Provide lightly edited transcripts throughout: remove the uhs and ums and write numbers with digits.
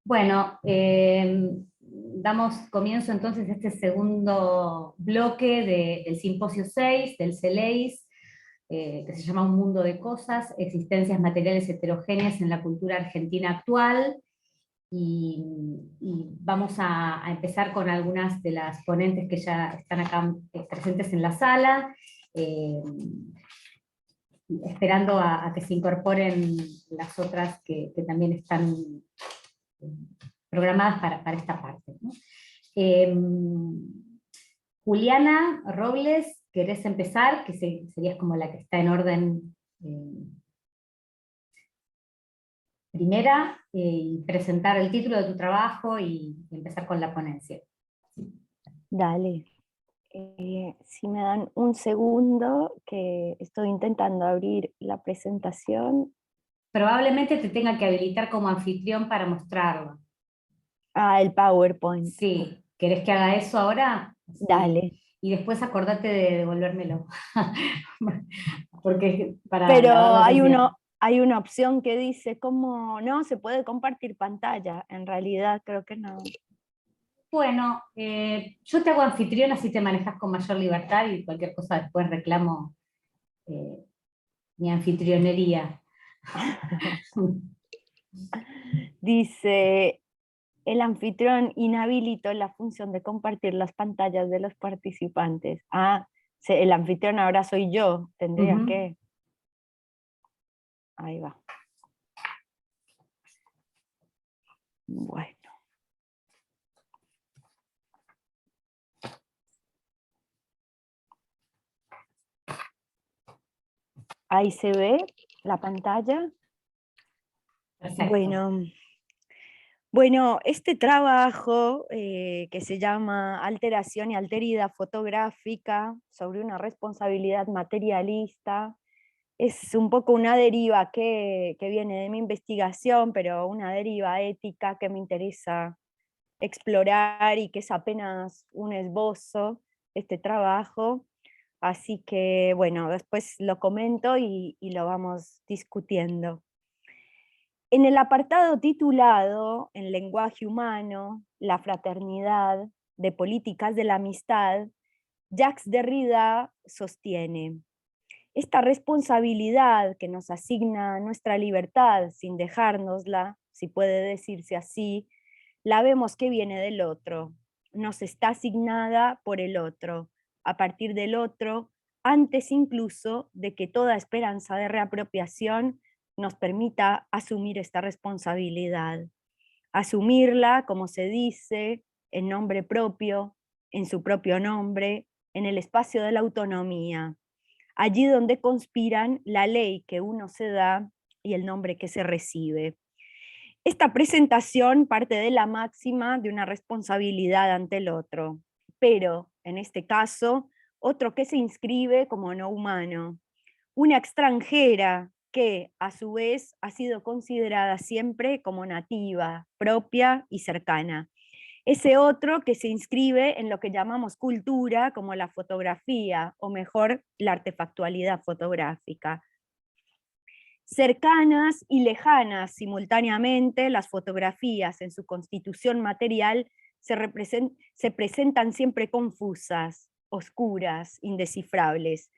Bueno, damos comienzo entonces a este segundo bloque del Simposio 6 del CELEIS, que se llama Un mundo de cosas, existencias materiales heterogéneas en la cultura argentina actual. Y, y vamos a empezar con algunas de las ponentes que ya están acá presentes en la sala, esperando a que se incorporen las otras que también están programadas para esta parte, ¿no? Eh, Juliana Robles, ¿querés empezar? Que serías como la que está en orden primera, y presentar el título de tu trabajo y empezar con la ponencia. Dale. Si me dan un segundo, que estoy intentando abrir la presentación. Probablemente te tenga que habilitar como anfitrión para mostrarlo. El PowerPoint. Sí, ¿querés que haga eso ahora? Sí. Dale. Y después acordate de devolvérmelo. Porque para Pero grabar la sesión. hay una opción que dice, ¿cómo no? Se puede compartir pantalla. En realidad creo que no. Bueno, yo te hago anfitrión, así te manejas con mayor libertad y cualquier cosa después reclamo eh, mi anfitrionería. Dice, el anfitrión inhabilitó la función de compartir las pantallas de los participantes. El anfitrión ahora soy yo. Tendría Ujú. que... Ahí va. Bueno. Ahí se ve la pantalla. Perfecto. Bueno, este trabajo que se llama Alteración y Alteridad Fotográfica sobre una responsabilidad materialista es un poco una deriva que viene de mi investigación, pero una deriva ética que me interesa explorar y que es apenas un esbozo este trabajo. Así que, bueno, después lo comento y lo vamos discutiendo. En el apartado titulado En lenguaje humano, la fraternidad de políticas de la amistad, Jacques Derrida sostiene: esta responsabilidad que nos asigna nuestra libertad sin dejárnosla, si puede decirse así, la vemos que viene del otro, nos está asignada por el otro, a partir del otro, antes incluso de que toda esperanza de reapropiación nos permita asumir esta responsabilidad. Asumirla, como se dice, en nombre propio, en su propio nombre, en el espacio de la autonomía, allí donde conspiran la ley que uno se da y el nombre que se recibe. Esta presentación parte de la máxima de una responsabilidad ante el otro, pero, en este caso, otro que se inscribe como no humano, una extranjera que, a su vez, ha sido considerada siempre como nativa, propia y cercana. Ese otro que se inscribe en lo que llamamos cultura, como la fotografía, o mejor, la artefactualidad fotográfica. Cercanas y lejanas simultáneamente, las fotografías en su constitución material se presentan siempre confusas, oscuras, indescifrables.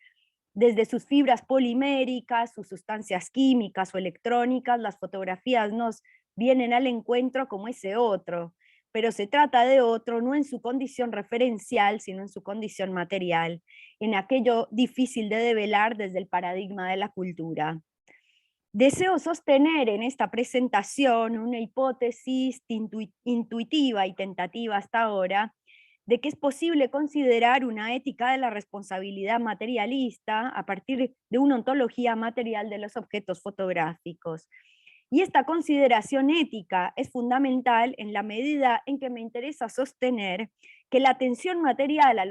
Desde sus fibras poliméricas, sus sustancias químicas o electrónicas, las fotografías nos vienen al encuentro como ese otro, pero se trata de otro no en su condición referencial, sino en su condición material, en aquello difícil de develar desde el paradigma de la cultura. Deseo sostener en esta presentación una hipótesis intuitiva y tentativa hasta ahora de que es posible considerar una ética de la responsabilidad materialista a partir de una ontología material de los objetos fotográficos. Y esta consideración ética es fundamental en la medida en que me interesa sostener que la atención material a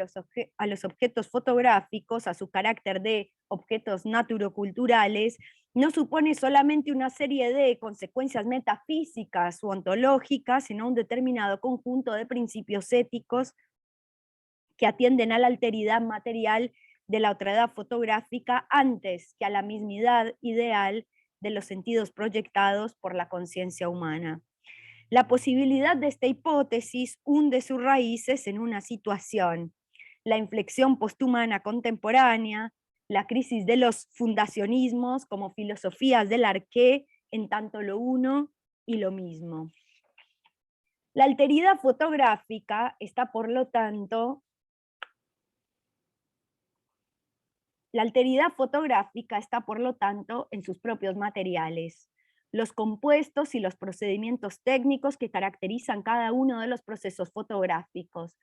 los objetos fotográficos, a su carácter de objetos naturoculturales, no supone solamente una serie de consecuencias metafísicas o ontológicas, sino un determinado conjunto de principios éticos que atienden a la alteridad material de la otredad fotográfica antes que a la mismidad ideal de los sentidos proyectados por la conciencia humana. La posibilidad de esta hipótesis hunde sus raíces en una situación: la inflexión posthumana contemporánea, la crisis de los fundacionismos como filosofías del arqué en tanto lo uno y lo mismo. La alteridad fotográfica está, por lo tanto, en sus propios materiales, los compuestos y los procedimientos técnicos que caracterizan cada uno de los procesos fotográficos,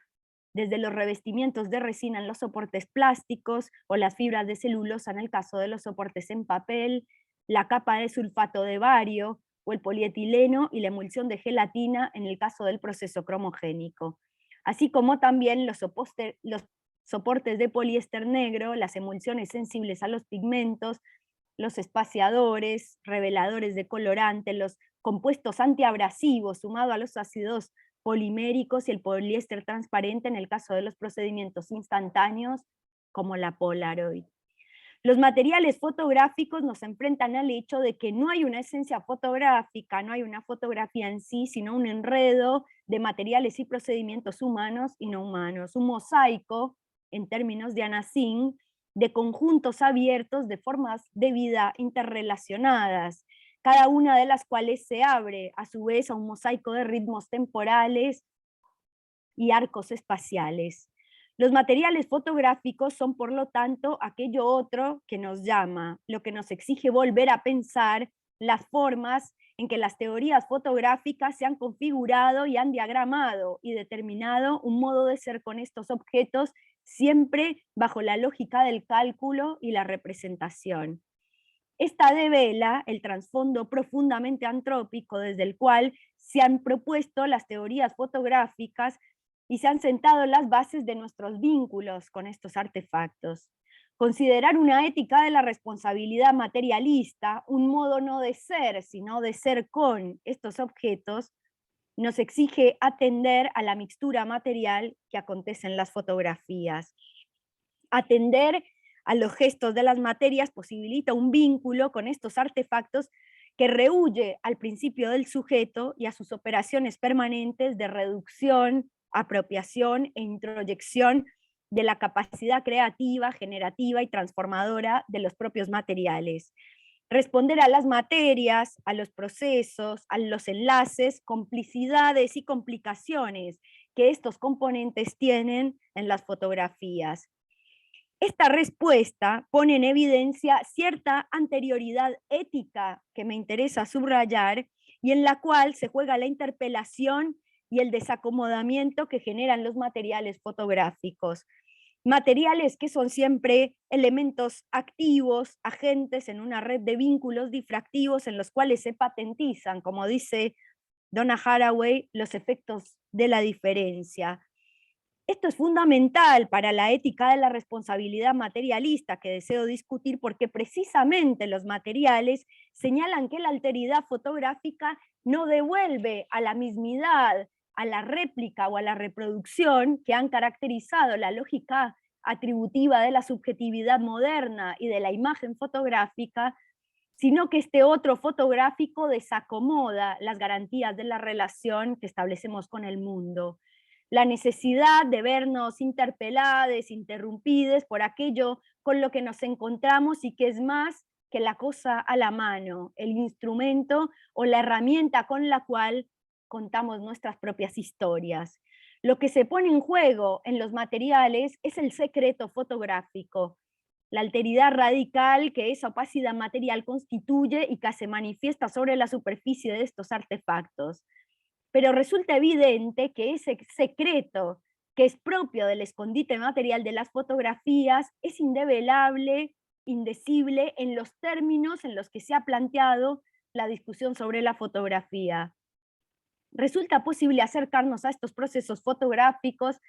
desde los revestimientos de resina en los soportes plásticos o las fibras de celulosa en el caso de los soportes en papel, la capa de sulfato de bario o el polietileno y la emulsión de gelatina en el caso del proceso cromogénico, así como también los soportes de poliéster negro, las emulsiones sensibles a los pigmentos, los espaciadores, reveladores de colorante, los compuestos antiabrasivos sumado a los ácidos poliméricos y el poliéster transparente en el caso de los procedimientos instantáneos como la Polaroid. Los materiales fotográficos nos enfrentan al hecho de que no hay una esencia fotográfica, no hay una fotografía en sí, sino un enredo de materiales y procedimientos humanos y no humanos, un mosaico, en términos de Anna Tsing, de conjuntos abiertos de formas de vida interrelacionadas, cada una de las cuales se abre a su vez a un mosaico de ritmos temporales y arcos espaciales. Los materiales fotográficos son, por lo tanto, aquello otro que nos llama, lo que nos exige volver a pensar las formas en que las teorías fotográficas se han configurado y han diagramado y determinado un modo de ser con estos objetos, siempre bajo la lógica del cálculo y la representación. Esta devela el trasfondo profundamente antrópico desde el cual se han propuesto las teorías fotográficas y se han sentado las bases de nuestros vínculos con estos artefactos. Considerar una ética de la responsabilidad materialista, un modo no de ser, sino de ser con estos objetos, nos exige atender a la mixtura material que acontece en las fotografías. Atender a los gestos de las materias posibilita un vínculo con estos artefactos que rehúye al principio del sujeto y a sus operaciones permanentes de reducción, apropiación e introyección de la capacidad creativa, generativa y transformadora de los propios materiales. Responder a las materias, a los procesos, a los enlaces, complicidades y complicaciones que estos componentes tienen en las fotografías. Esta respuesta pone en evidencia cierta anterioridad ética que me interesa subrayar y en la cual se juega la interpelación y el desacomodamiento que generan los materiales fotográficos. Materiales que son siempre elementos activos, agentes en una red de vínculos difractivos en los cuales se patentizan, como dice Donna Haraway, los efectos de la diferencia. Esto es fundamental para la ética de la responsabilidad materialista que deseo discutir porque precisamente los materiales señalan que la alteridad fotográfica no devuelve a la mismidad, a la réplica o a la reproducción que han caracterizado la lógica atributiva de la subjetividad moderna y de la imagen fotográfica, sino que este otro fotográfico desacomoda las garantías de la relación que establecemos con el mundo. La necesidad de vernos interpelados, interrumpidos por aquello con lo que nos encontramos y que es más que la cosa a la mano, el instrumento o la herramienta con la cual contamos nuestras propias historias. Lo que se pone en juego en los materiales es el secreto fotográfico, la alteridad radical que esa opacidad material constituye y que se manifiesta sobre la superficie de estos artefactos. Pero resulta evidente que ese secreto que es propio del escondite material de las fotografías es indevelable, indecible en los términos en los que se ha planteado la discusión sobre la fotografía. Resulta posible acercarnos a estos procesos fotográficos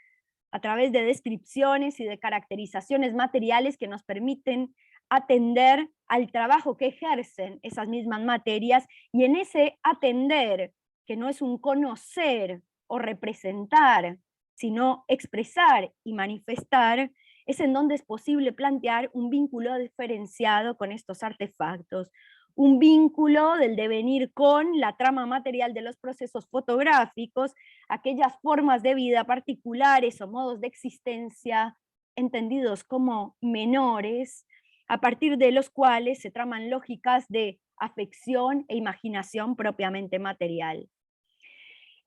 a través de descripciones y de caracterizaciones materiales que nos permiten atender al trabajo que ejercen esas mismas materias, y en ese atender, que no es un conocer o representar, sino expresar y manifestar, es en donde es posible plantear un vínculo diferenciado con estos artefactos, un vínculo del devenir con la trama material de los procesos fotográficos, aquellas formas de vida particulares o modos de existencia entendidos como menores, a partir de los cuales se traman lógicas de afección e imaginación propiamente material.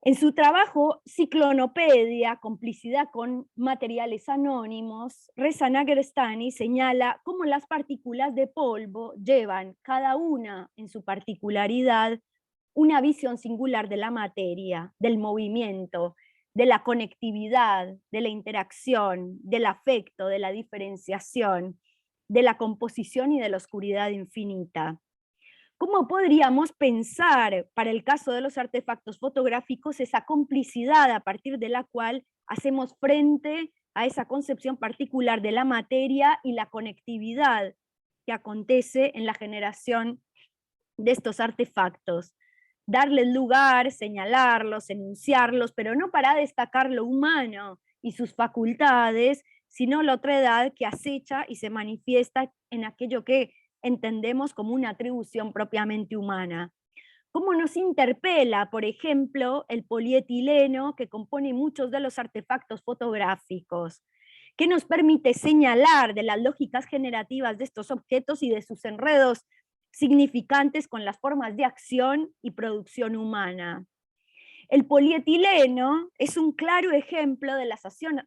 En su trabajo Ciclonopedia, complicidad con materiales anónimos, Reza Nagerstani señala cómo las partículas de polvo llevan, cada una en su particularidad, una visión singular de la materia, del movimiento, de la conectividad, de la interacción, del afecto, de la diferenciación, de la composición y de la oscuridad infinita. ¿Cómo podríamos pensar, para el caso de los artefactos fotográficos, esa complicidad a partir de la cual hacemos frente a esa concepción particular de la materia y la conectividad que acontece en la generación de estos artefactos? Darles lugar, señalarlos, enunciarlos, pero no para destacar lo humano y sus facultades, sino la otredad que acecha y se manifiesta en aquello que entendemos como una atribución propiamente humana. ¿Cómo nos interpela, por ejemplo, el polietileno que compone muchos de los artefactos fotográficos? ¿Qué nos permite señalar de las lógicas generativas de estos objetos y de sus enredos significantes con las formas de acción y producción humana? El polietileno es un claro ejemplo de las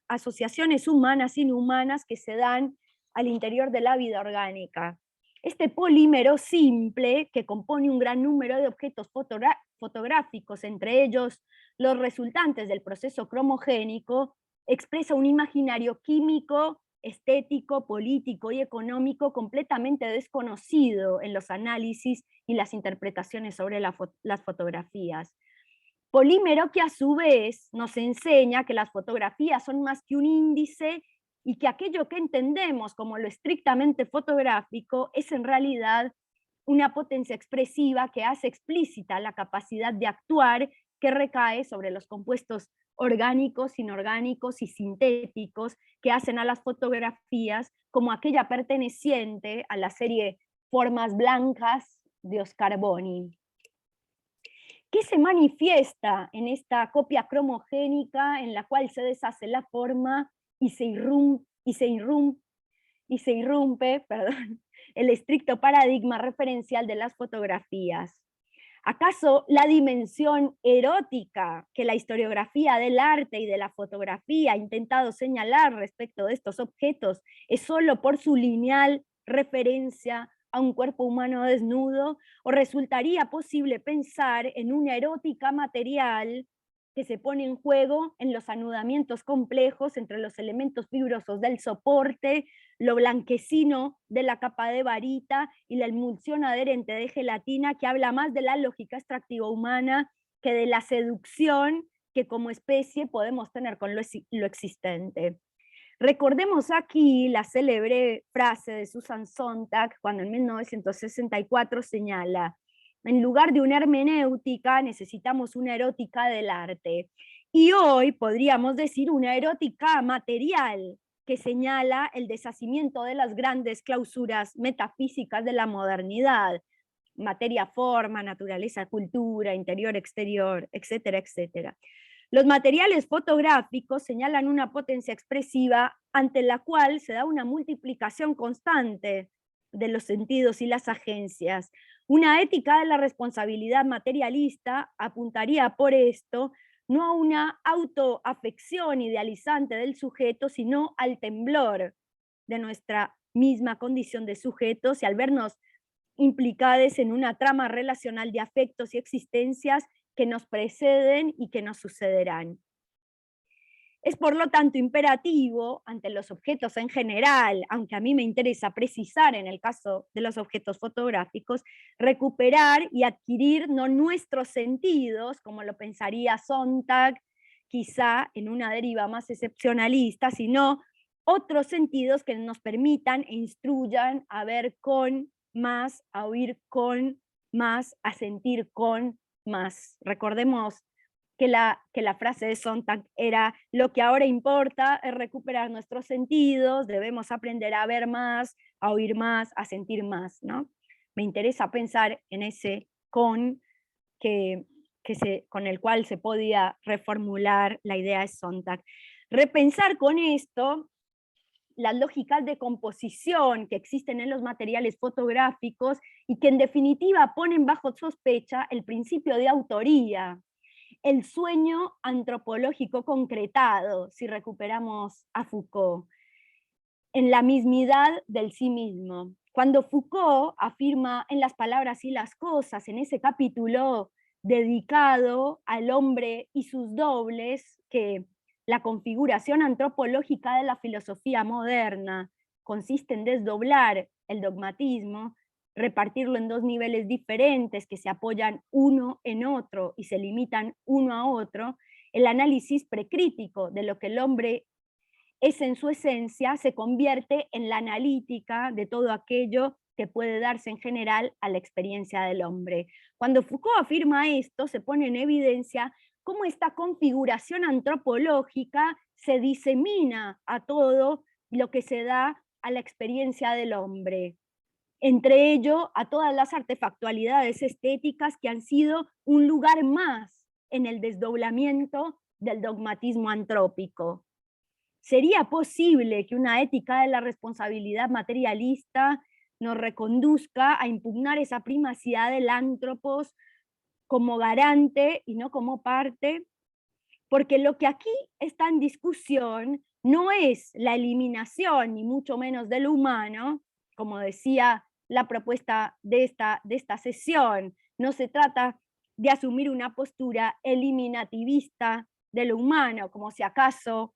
asociaciones humanas e inhumanas que se dan al interior de la vida orgánica. Este polímero simple, que compone un gran número de objetos fotográficos, entre ellos los resultantes del proceso cromogénico, expresa un imaginario químico, estético, político y económico completamente desconocido en los análisis y las interpretaciones sobre las fotografías. Polímero que a su vez nos enseña que las fotografías son más que un índice y que aquello que entendemos como lo estrictamente fotográfico es en realidad una potencia expresiva que hace explícita la capacidad de actuar que recae sobre los compuestos orgánicos, inorgánicos y sintéticos que hacen a las fotografías como aquella perteneciente a la serie Formas Blancas de Oscar Boni. ¿Qué se manifiesta en esta copia cromogénica en la cual se deshace la forma y se irrumpe el estricto paradigma referencial de las fotografías? ¿Acaso la dimensión erótica que la historiografía del arte y de la fotografía ha intentado señalar respecto de estos objetos es solo por su lineal referencia a un cuerpo humano desnudo, o resultaría posible pensar en una erótica material que se pone en juego en los anudamientos complejos entre los elementos fibrosos del soporte, lo blanquecino de la capa de varita y la emulsión adherente de gelatina, que habla más de la lógica extractiva humana que de la seducción que como especie podemos tener con lo existente? Recordemos aquí la célebre frase de Susan Sontag cuando en 1964 señala: en lugar de una hermenéutica necesitamos una erótica del arte. Y hoy podríamos decir una erótica material que señala el deshacimiento de las grandes clausuras metafísicas de la modernidad: materia, forma, naturaleza, cultura, interior, exterior, etcétera, etcétera. Los materiales fotográficos señalan una potencia expresiva ante la cual se da una multiplicación constante de los sentidos y las agencias. Una ética de la responsabilidad materialista apuntaría por esto no a una autoafección idealizante del sujeto, sino al temblor de nuestra misma condición de sujetos, y al vernos implicados en una trama relacional de afectos y existencias que nos preceden y que nos sucederán. Es por lo tanto imperativo ante los objetos en general, aunque a mí me interesa precisar en el caso de los objetos fotográficos, recuperar y adquirir no nuestros sentidos, como lo pensaría Sontag, quizá en una deriva más excepcionalista, sino otros sentidos que nos permitan e instruyan a ver con más, a oír con más, a sentir con más. Recordemos que la frase de Sontag era: lo que ahora importa es recuperar nuestros sentidos, debemos aprender a ver más, a oír más, a sentir más, ¿no? me interesa pensar en ese con con el cual se podía reformular la idea de Sontag. Repensar con esto las lógicas de composición que existen en los materiales fotográficos y que en definitiva ponen bajo sospecha el principio de autoría, el sueño antropológico concretado, si recuperamos a Foucault, en la mismidad del sí mismo. Cuando Foucault afirma en Las palabras y las cosas, en ese capítulo dedicado al hombre y sus dobles, que la configuración antropológica de la filosofía moderna consiste en desdoblar el dogmatismo, repartirlo en dos niveles diferentes que se apoyan uno en otro y se limitan uno a otro, el análisis precrítico de lo que el hombre es en su esencia se convierte en la analítica de todo aquello que puede darse en general a la experiencia del hombre. Cuando Foucault afirma esto, se pone en evidencia cómo esta configuración antropológica se disemina a todo lo que se da a la experiencia del hombre. Entre ello, a todas las artefactualidades estéticas que han sido un lugar más en el desdoblamiento del dogmatismo antrópico. ¿Sería posible que una ética de la responsabilidad materialista nos reconduzca a impugnar esa primacía del antropos como garante y no como parte? Porque lo que aquí está en discusión no es la eliminación, ni mucho menos de lo humano, como decía la propuesta de esta sesión. No se trata de asumir una postura eliminativista de lo humano, como si acaso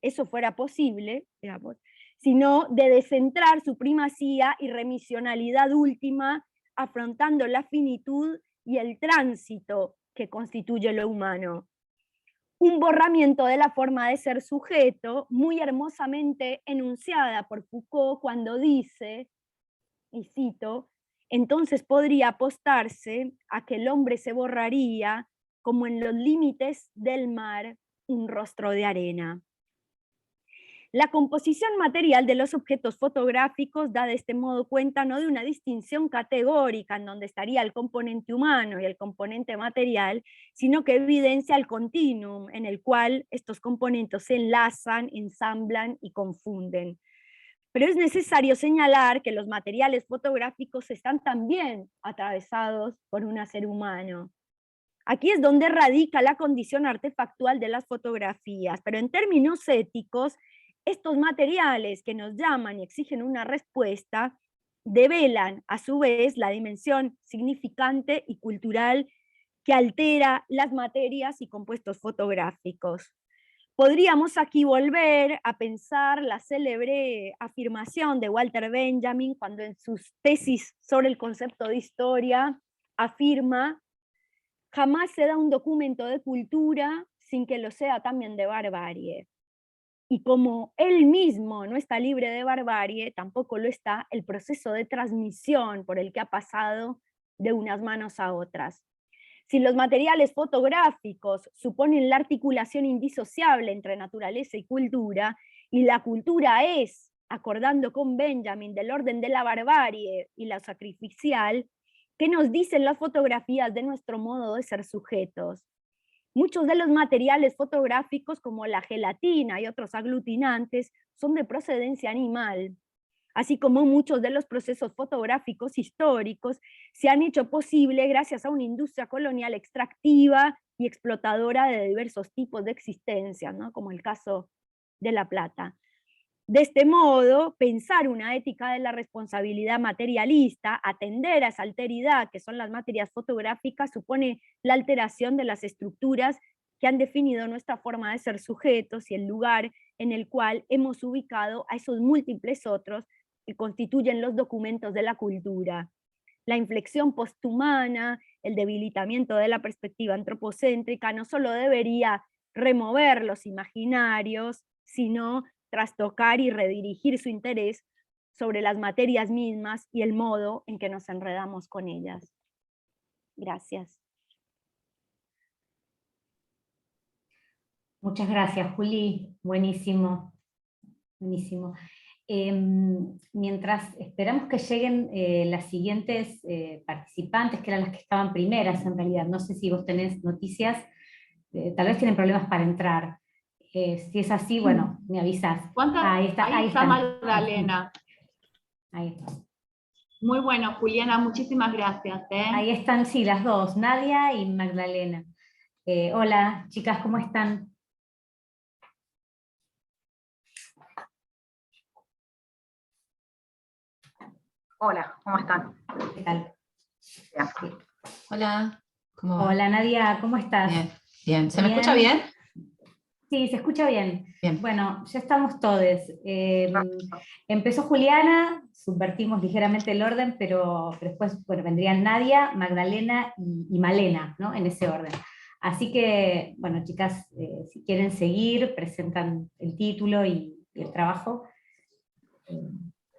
eso fuera posible, digamos, sino de descentrar su primacía y remisionalidad última, afrontando la finitud y el tránsito que constituye lo humano. Un borramiento de la forma de ser sujeto, muy hermosamente enunciada por Foucault cuando dice, y cito, entonces podría apostarse a que el hombre se borraría como en los límites del mar un rostro de arena. La composición material de los objetos fotográficos da de este modo cuenta no de una distinción categórica en donde estaría el componente humano y el componente material, sino que evidencia el continuum en el cual estos componentes se enlazan, ensamblan y confunden. Pero es necesario señalar que los materiales fotográficos están también atravesados por un ser humano. Aquí es donde radica la condición artefactual de las fotografías, pero en términos éticos, estos materiales que nos llaman y exigen una respuesta develan a su vez la dimensión significante y cultural que altera las materias y compuestos fotográficos. Podríamos aquí volver a pensar la célebre afirmación de Walter Benjamin cuando en sus tesis sobre el concepto de historia afirma: jamás se da un documento de cultura sin que lo sea también de barbarie. Y como él mismo no está libre de barbarie, tampoco lo está el proceso de transmisión por el que ha pasado de unas manos a otras. Si los materiales fotográficos suponen la articulación indisociable entre naturaleza y la cultura es, acordando con Benjamin, del orden de la barbarie y la sacrificial, ¿qué nos dicen las fotografías de nuestro modo de ser sujetos? Muchos de los materiales fotográficos, como la gelatina y otros aglutinantes, son de procedencia animal, así como muchos de los procesos fotográficos históricos se han hecho posible gracias a una industria colonial extractiva y explotadora de diversos tipos de existencia, ¿no? Como el caso de La Plata. De este modo, pensar una ética de la responsabilidad materialista, atender a esa alteridad que son las materias fotográficas, supone la alteración de las estructuras que han definido nuestra forma de ser sujetos y el lugar en el cual hemos ubicado a esos múltiples otros que constituyen los documentos de la cultura. La inflexión posthumana, el debilitamiento de la perspectiva antropocéntrica no solo debería remover los imaginarios, sino trastocar y redirigir su interés sobre las materias mismas y el modo en que nos enredamos con ellas. Gracias. Muchas gracias, Juli. Buenísimo. Buenísimo. Mientras esperamos que lleguen las siguientes participantes, que eran las que estaban primeras en realidad, no sé si vos tenés noticias, tal vez tienen problemas para entrar. Si es así, bueno, me avisas. Ahí está, Ahí está Magdalena. Ahí está. Muy bueno, Juliana, muchísimas gracias. Ahí están, sí, las dos, Nadia y Magdalena. Hola, chicas, ¿cómo están? Hola, ¿cómo están? ¿Qué tal? Bien. Sí. Hola, ¿cómo va? Hola, Nadia, ¿cómo estás? Bien, bien. ¿Se me Bien. escucha bien? Sí, se escucha bien. Bien. Bueno, ya estamos todos. Empezó Juliana, subvertimos ligeramente el orden, pero después bueno, vendrían Nadia, Magdalena y Malena, ¿no? En ese orden. Así que, bueno, chicas, si quieren seguir, presentan el título y el trabajo.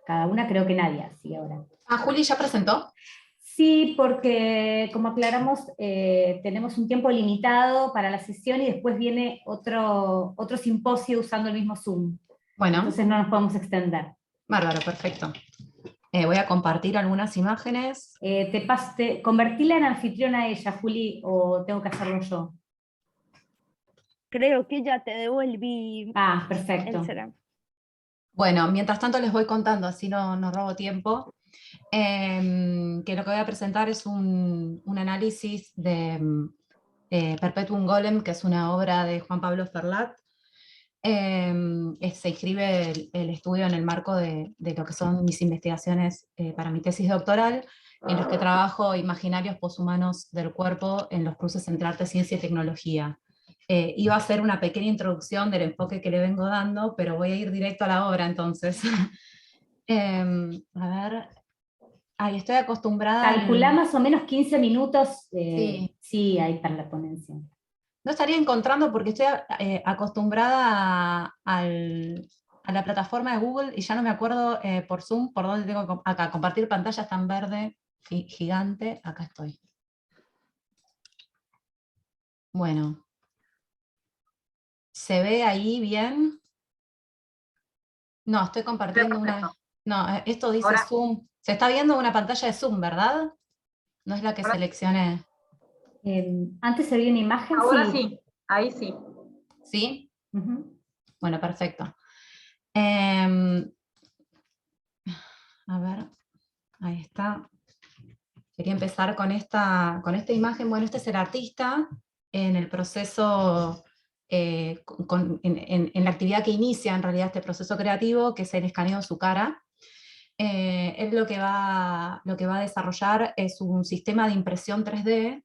Cada una, creo que Nadia, sí, ahora. Ah, Juli ya presentó. Sí, porque como aclaramos, tenemos un tiempo limitado para la sesión y después viene otro simposio usando el mismo Zoom. Bueno, Entonces no nos podemos extender. bárbaro, perfecto. Voy a compartir algunas imágenes. ¿Convertíla en anfitriona a ella, Juli, o tengo que hacerlo yo? Creo que ya te devolví Ah, perfecto. el será. Bueno, mientras tanto les voy contando, así no robo tiempo. Que lo que voy a presentar es un análisis de Perpetuum Golem, que es una obra de Juan Pablo Ferlat. Se inscribe el estudio en el marco de lo que son mis investigaciones para mi tesis doctoral, en los que trabajo imaginarios poshumanos del cuerpo en los cruces entre arte, ciencia y tecnología. Iba a hacer una pequeña introducción del enfoque que le vengo dando, pero voy a ir directo a la obra entonces. A ver, ahí estoy acostumbrada. Calculá más o menos 15 minutos, Sí. sí, hay para la ponencia. No estaría encontrando porque estoy acostumbrada a la plataforma de Google y ya no me acuerdo por Zoom por dónde tengo acá. Compartir pantalla está en verde, gigante, acá estoy. Bueno. ¿Se ve ahí bien? No, estoy compartiendo una... No, esto dice Ahora, Zoom. Se está viendo una pantalla de Zoom, ¿verdad? No es la que ahora, seleccioné. Antes se veía una imagen, ahora sí. sí, ahí sí. ¿Sí? Ujú. Bueno, perfecto. A ver, ahí está. Quería empezar con esta imagen. Bueno, este es el artista en el proceso, en la actividad que inicia en realidad este proceso creativo, que es el escaneo de su cara. Él lo que va a desarrollar es un sistema de impresión 3D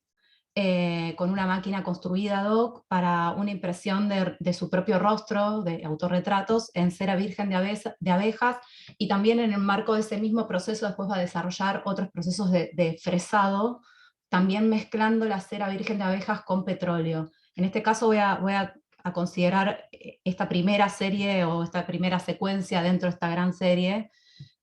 con una máquina construida ad hoc para una impresión de su propio rostro, de autorretratos, en cera virgen de abejas, y también en el marco de ese mismo proceso después va a desarrollar otros procesos de fresado, también mezclando la cera virgen de abejas con petróleo. En este caso voy a considerar esta primera serie o esta primera secuencia dentro de esta gran serie,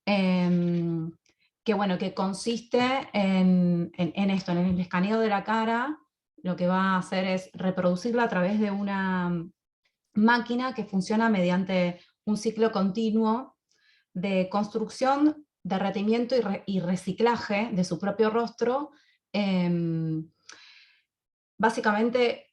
que consiste en esto, en el escaneo de la cara. Lo que va a hacer es reproducirla a través de una máquina que funciona mediante un ciclo continuo de construcción, derretimiento y reciclaje de su propio rostro, básicamente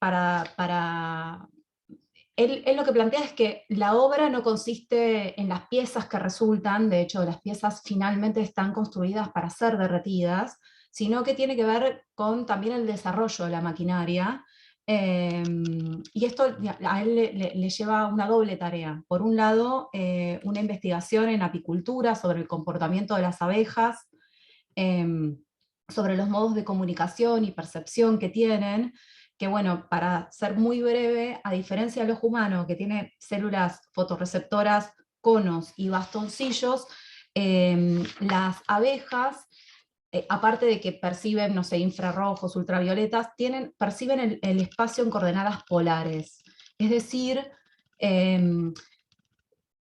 él lo que plantea es que la obra no consiste en las piezas que resultan, de hecho las piezas finalmente están construidas para ser derretidas, sino que tiene que ver con también el desarrollo de la maquinaria, y esto a él le lleva una doble tarea. Por un lado, una investigación en apicultura sobre el comportamiento de las abejas, sobre los modos de comunicación y percepción que tienen, que bueno, para ser muy breve, a diferencia del ojo humano, que tiene células fotorreceptoras, conos y bastoncillos, las abejas, aparte de que perciben, no sé, infrarrojos, ultravioletas, perciben el espacio en coordenadas polares. Es decir,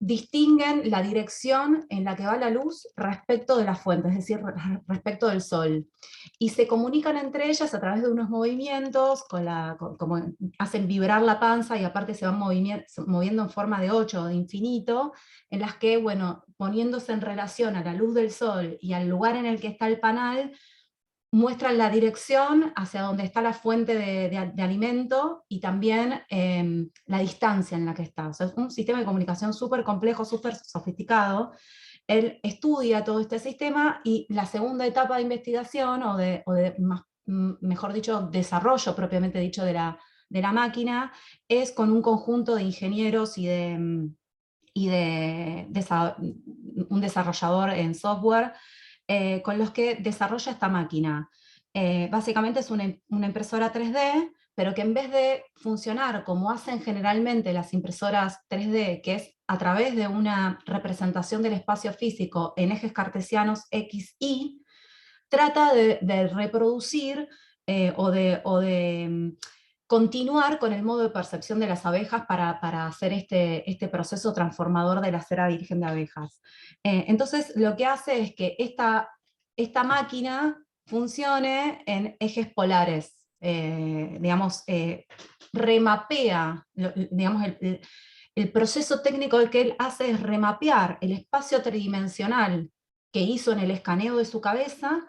distinguen la dirección en la que va la luz respecto de la fuente, es decir, respecto del sol. Y se comunican entre ellas a través de unos movimientos, como hacen vibrar la panza y aparte se van moviendo en forma de 8 o de infinito, en las que, bueno, poniéndose en relación a la luz del sol y al lugar en el que está el panal, muestran la dirección hacia donde está la fuente de alimento y también la distancia en la que está. O sea, es un sistema de comunicación súper complejo, súper sofisticado. Él estudia todo este sistema y la segunda etapa de investigación, mejor dicho, desarrollo propiamente dicho de la máquina, es con un conjunto de ingenieros y un desarrollador en software, con los que desarrolla esta máquina. Básicamente es una impresora 3D, pero que en vez de funcionar como hacen generalmente las impresoras 3D, que es a través de una representación del espacio físico en ejes cartesianos X, Y, trata de reproducir o de continuar con el modo de percepción de las abejas para hacer este proceso transformador de la cera virgen de abejas. Entonces lo que hace es que esta máquina funcione en ejes polares, digamos, remapea, digamos, el proceso técnico que él hace es remapear el espacio tridimensional que hizo en el escaneo de su cabeza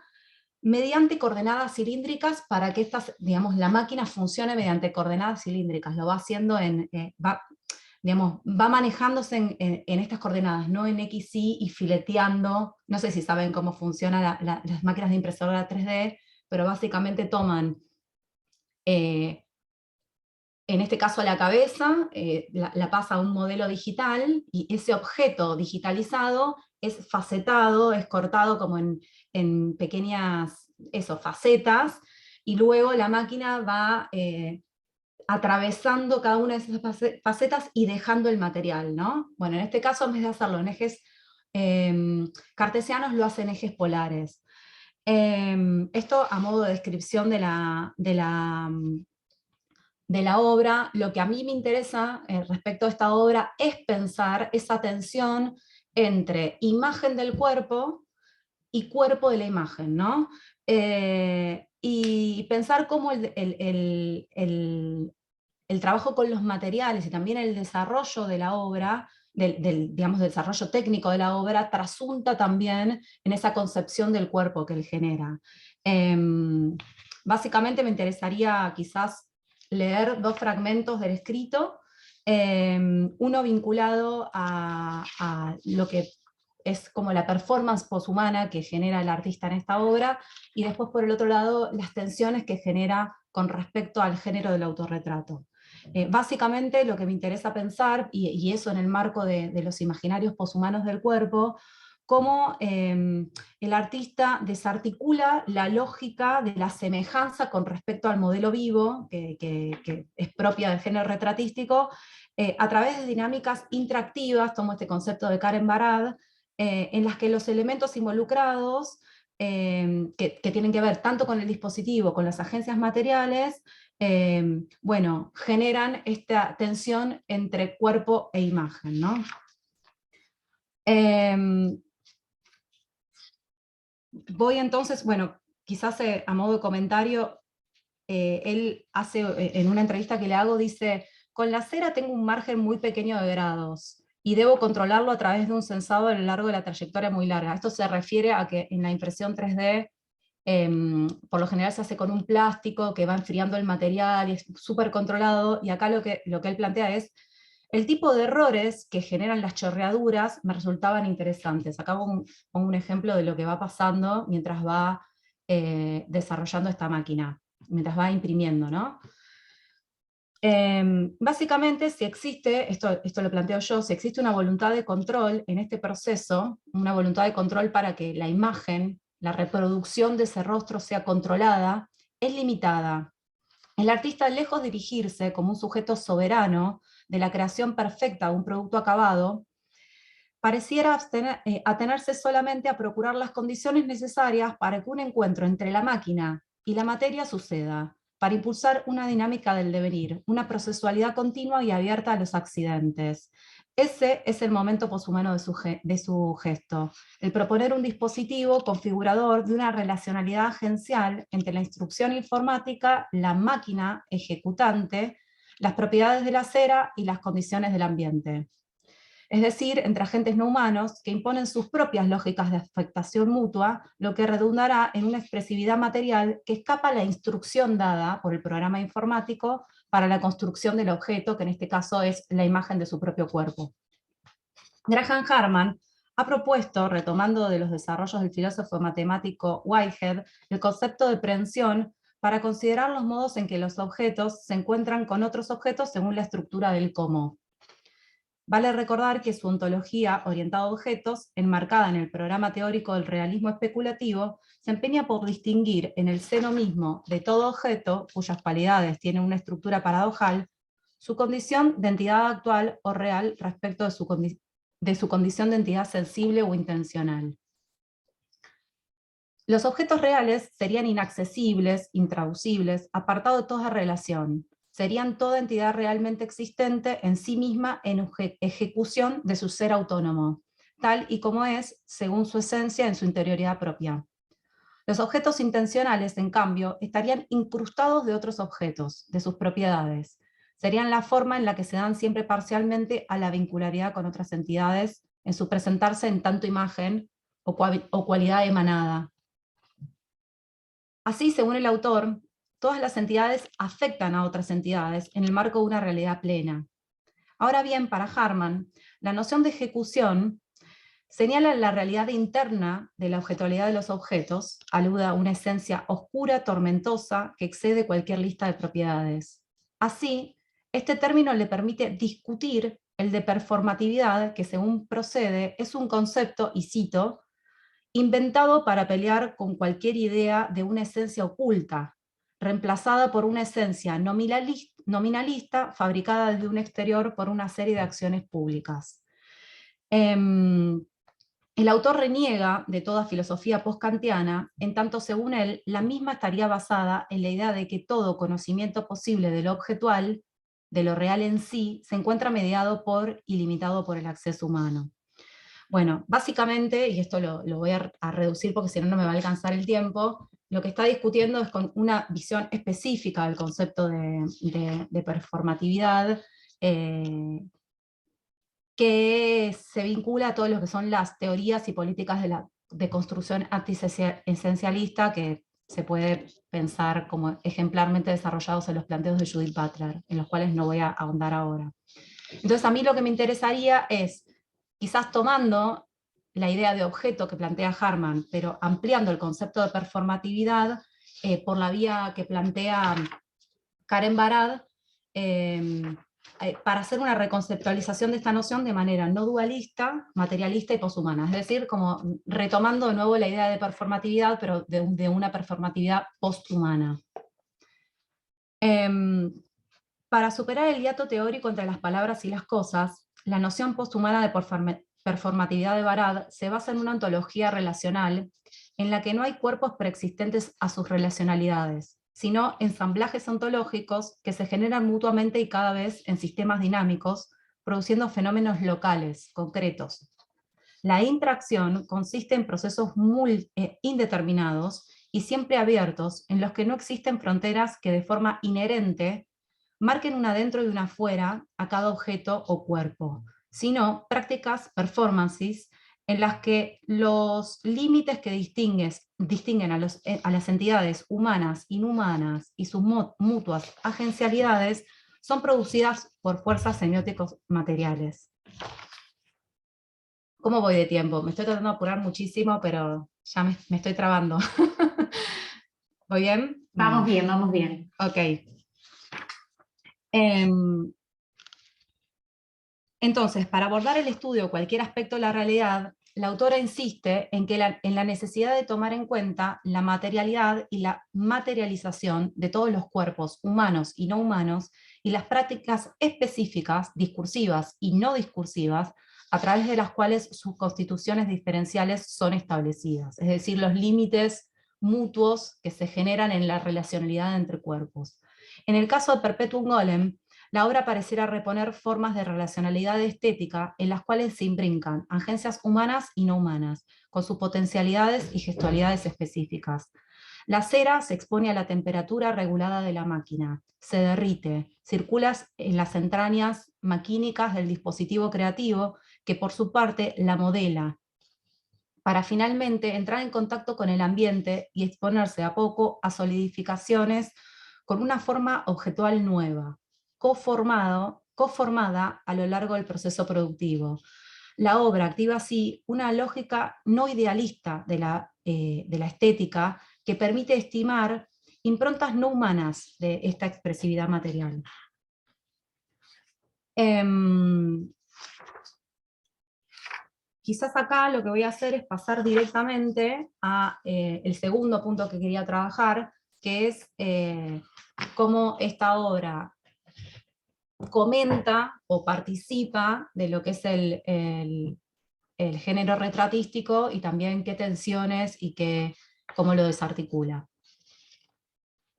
mediante coordenadas cilíndricas para que digamos, la máquina funcione mediante coordenadas cilíndricas. Lo va haciendo va manejándose en estas coordenadas, no en X, Y fileteando. No sé si saben cómo funcionan las máquinas de impresora 3D, pero básicamente toman, en este caso la cabeza, la pasa a un modelo digital, y ese objeto digitalizado es facetado, es cortado como en pequeñas facetas, y luego la máquina va atravesando cada una de esas facetas y dejando el material, ¿no? Bueno, en este caso, en vez de hacerlo en ejes cartesianos, lo hace en ejes polares. Esto a modo de descripción de la obra. Lo que a mí me interesa respecto a esta obra es pensar esa tensión entre imagen del cuerpo y cuerpo de la imagen, ¿no? Y pensar cómo el trabajo con los materiales y también el desarrollo de la obra, digamos, del desarrollo técnico de la obra, trasunta también en esa concepción del cuerpo que él genera. Básicamente me interesaría quizás leer 2 fragmentos del escrito, uno vinculado a lo que es como la performance poshumana que genera el artista en esta obra, y después por el otro lado las tensiones que genera con respecto al género del autorretrato. Básicamente lo que me interesa pensar, y eso en el marco de los imaginarios poshumanos del cuerpo, cómo el artista desarticula la lógica de la semejanza con respecto al modelo vivo, que es propia del género retratístico, a través de dinámicas interactivas, tomo este concepto de Karen Barad, en las que los elementos involucrados, que tienen que ver tanto con el dispositivo, con las agencias materiales, bueno, generan esta tensión entre cuerpo e imagen, ¿no? Voy entonces, bueno, quizás a modo de comentario, él hace, en una entrevista que le hago, dice: con la cera tengo un margen muy pequeño de grados, y debo controlarlo a través de un sensado a lo largo de la trayectoria muy larga. Esto se refiere a que en la impresión 3D, por lo general se hace con un plástico que va enfriando el material y es súper controlado, y acá lo que él plantea es: el tipo de errores que generan las chorreaduras me resultaban interesantes. Acá pongo un ejemplo de lo que va pasando mientras va desarrollando esta máquina, mientras va imprimiendo, ¿no? Básicamente, si existe, esto lo planteo yo, si existe una voluntad de control en este proceso, una voluntad de control para que la imagen, la reproducción de ese rostro sea controlada, es limitada. El artista, lejos de dirigirse como un sujeto soberano de la creación perfecta de un producto acabado, pareciera atenerse solamente a procurar las condiciones necesarias para que un encuentro entre la máquina y la materia suceda, para impulsar una dinámica del devenir, una procesualidad continua y abierta a los accidentes. Ese es el momento poshumano de su gesto, el proponer un dispositivo configurador de una relacionalidad agencial entre la instrucción informática, la máquina ejecutante, las propiedades de la cera y las condiciones del ambiente. Es decir, entre agentes no humanos que imponen sus propias lógicas de afectación mutua, lo que redundará en una expresividad material que escapa a la instrucción dada por el programa informático para la construcción del objeto, que en este caso es la imagen de su propio cuerpo. Graham Harman ha propuesto, retomando de los desarrollos del filósofo matemático Whitehead, el concepto de prehensión para considerar los modos en que los objetos se encuentran con otros objetos según la estructura del cómo. Vale recordar que su ontología orientada a objetos, enmarcada en el programa teórico del realismo especulativo, se empeña por distinguir en el seno mismo de todo objeto, cuyas cualidades tienen una estructura paradojal, su condición de entidad actual o real respecto de su condición de entidad sensible o intencional. Los objetos reales serían inaccesibles, intraducibles, apartados de toda relación. Serían toda entidad realmente existente en sí misma en ejecución de su ser autónomo, tal y como es, según su esencia, en su interioridad propia. Los objetos intencionales, en cambio, estarían incrustados de otros objetos, de sus propiedades. Serían la forma en la que se dan siempre parcialmente a la vincularidad con otras entidades en su presentarse en tanto imagen o cualidad emanada. Así, según el autor, todas las entidades afectan a otras entidades en el marco de una realidad plena. Ahora bien, para Harman, la noción de ejecución señala la realidad interna de la objetualidad de los objetos, alude a una esencia oscura, tormentosa, que excede cualquier lista de propiedades. Así, este término le permite discutir el de performatividad, que según procede es un concepto, y cito, inventado para pelear con cualquier idea de una esencia oculta, reemplazada por una esencia nominalista fabricada desde un exterior por una serie de acciones públicas. El autor reniega de toda filosofía postkantiana, en tanto según él, la misma estaría basada en la idea de que todo conocimiento posible de lo objetual, de lo real en sí, se encuentra mediado por y limitado por el acceso humano. Bueno, básicamente, y esto lo voy a reducir porque si no, no me va a alcanzar el tiempo, lo que está discutiendo es con una visión específica del concepto de performatividad, que se vincula a todo lo que son las teorías y políticas de construcción antiesencialista, que se puede pensar como ejemplarmente desarrollados en los planteos de Judith Butler, en los cuales no voy a ahondar ahora. Entonces a mí lo que me interesaría es, quizás tomando la idea de objeto que plantea Harman, pero ampliando el concepto de performatividad por la vía que plantea Karen Barad, para hacer una reconceptualización de esta noción de manera no dualista, materialista y poshumana. Es decir, como retomando de nuevo la idea de performatividad, pero de una performatividad posthumana. Para superar el hiato teórico entre las palabras y las cosas, la noción posthumana de performatividad de Barad se basa en una ontología relacional en la que no hay cuerpos preexistentes a sus relacionalidades, sino ensamblajes ontológicos que se generan mutuamente y cada vez en sistemas dinámicos, produciendo fenómenos locales, concretos. La interacción consiste en procesos indeterminados y siempre abiertos, en los que no existen fronteras que de forma inherente marquen un adentro y un afuera a cada objeto o cuerpo, sino prácticas, performances, en las que los límites que distinguen a las entidades humanas, inhumanas y sus mutuas agencialidades son producidas por fuerzas semióticos materiales. ¿Cómo voy de tiempo? Me estoy tratando de apurar muchísimo, pero ya me estoy trabando. ¿Voy bien? Vamos bien, vamos bien. Ok. Entonces, para abordar el estudio de cualquier aspecto de la realidad, la autora insiste en la necesidad de tomar en cuenta la materialidad y la materialización de todos los cuerpos humanos y no humanos y las prácticas específicas, discursivas y no discursivas, a través de las cuales sus constituciones diferenciales son establecidas, es decir, los límites mutuos que se generan en la relacionalidad entre cuerpos. En el caso de Perpetuum Golem, la obra pareciera reponer formas de relacionalidad estética en las cuales se imbrincan agencias humanas y no humanas, con sus potencialidades y gestualidades específicas. La cera se expone a la temperatura regulada de la máquina, se derrite, circula en las entrañas maquínicas del dispositivo creativo, que por su parte la modela, para finalmente entrar en contacto con el ambiente y exponerse a poco a solidificaciones con una forma objetual nueva, coformada a lo largo del proceso productivo. La obra activa así una lógica no idealista de la estética que permite estimar improntas no humanas de esta expresividad material. Quizás acá lo que voy a hacer es pasar directamente a el segundo punto que quería trabajar, que es cómo esta obra comenta o participa de lo que es el género retratístico y también qué tensiones y cómo lo desarticula.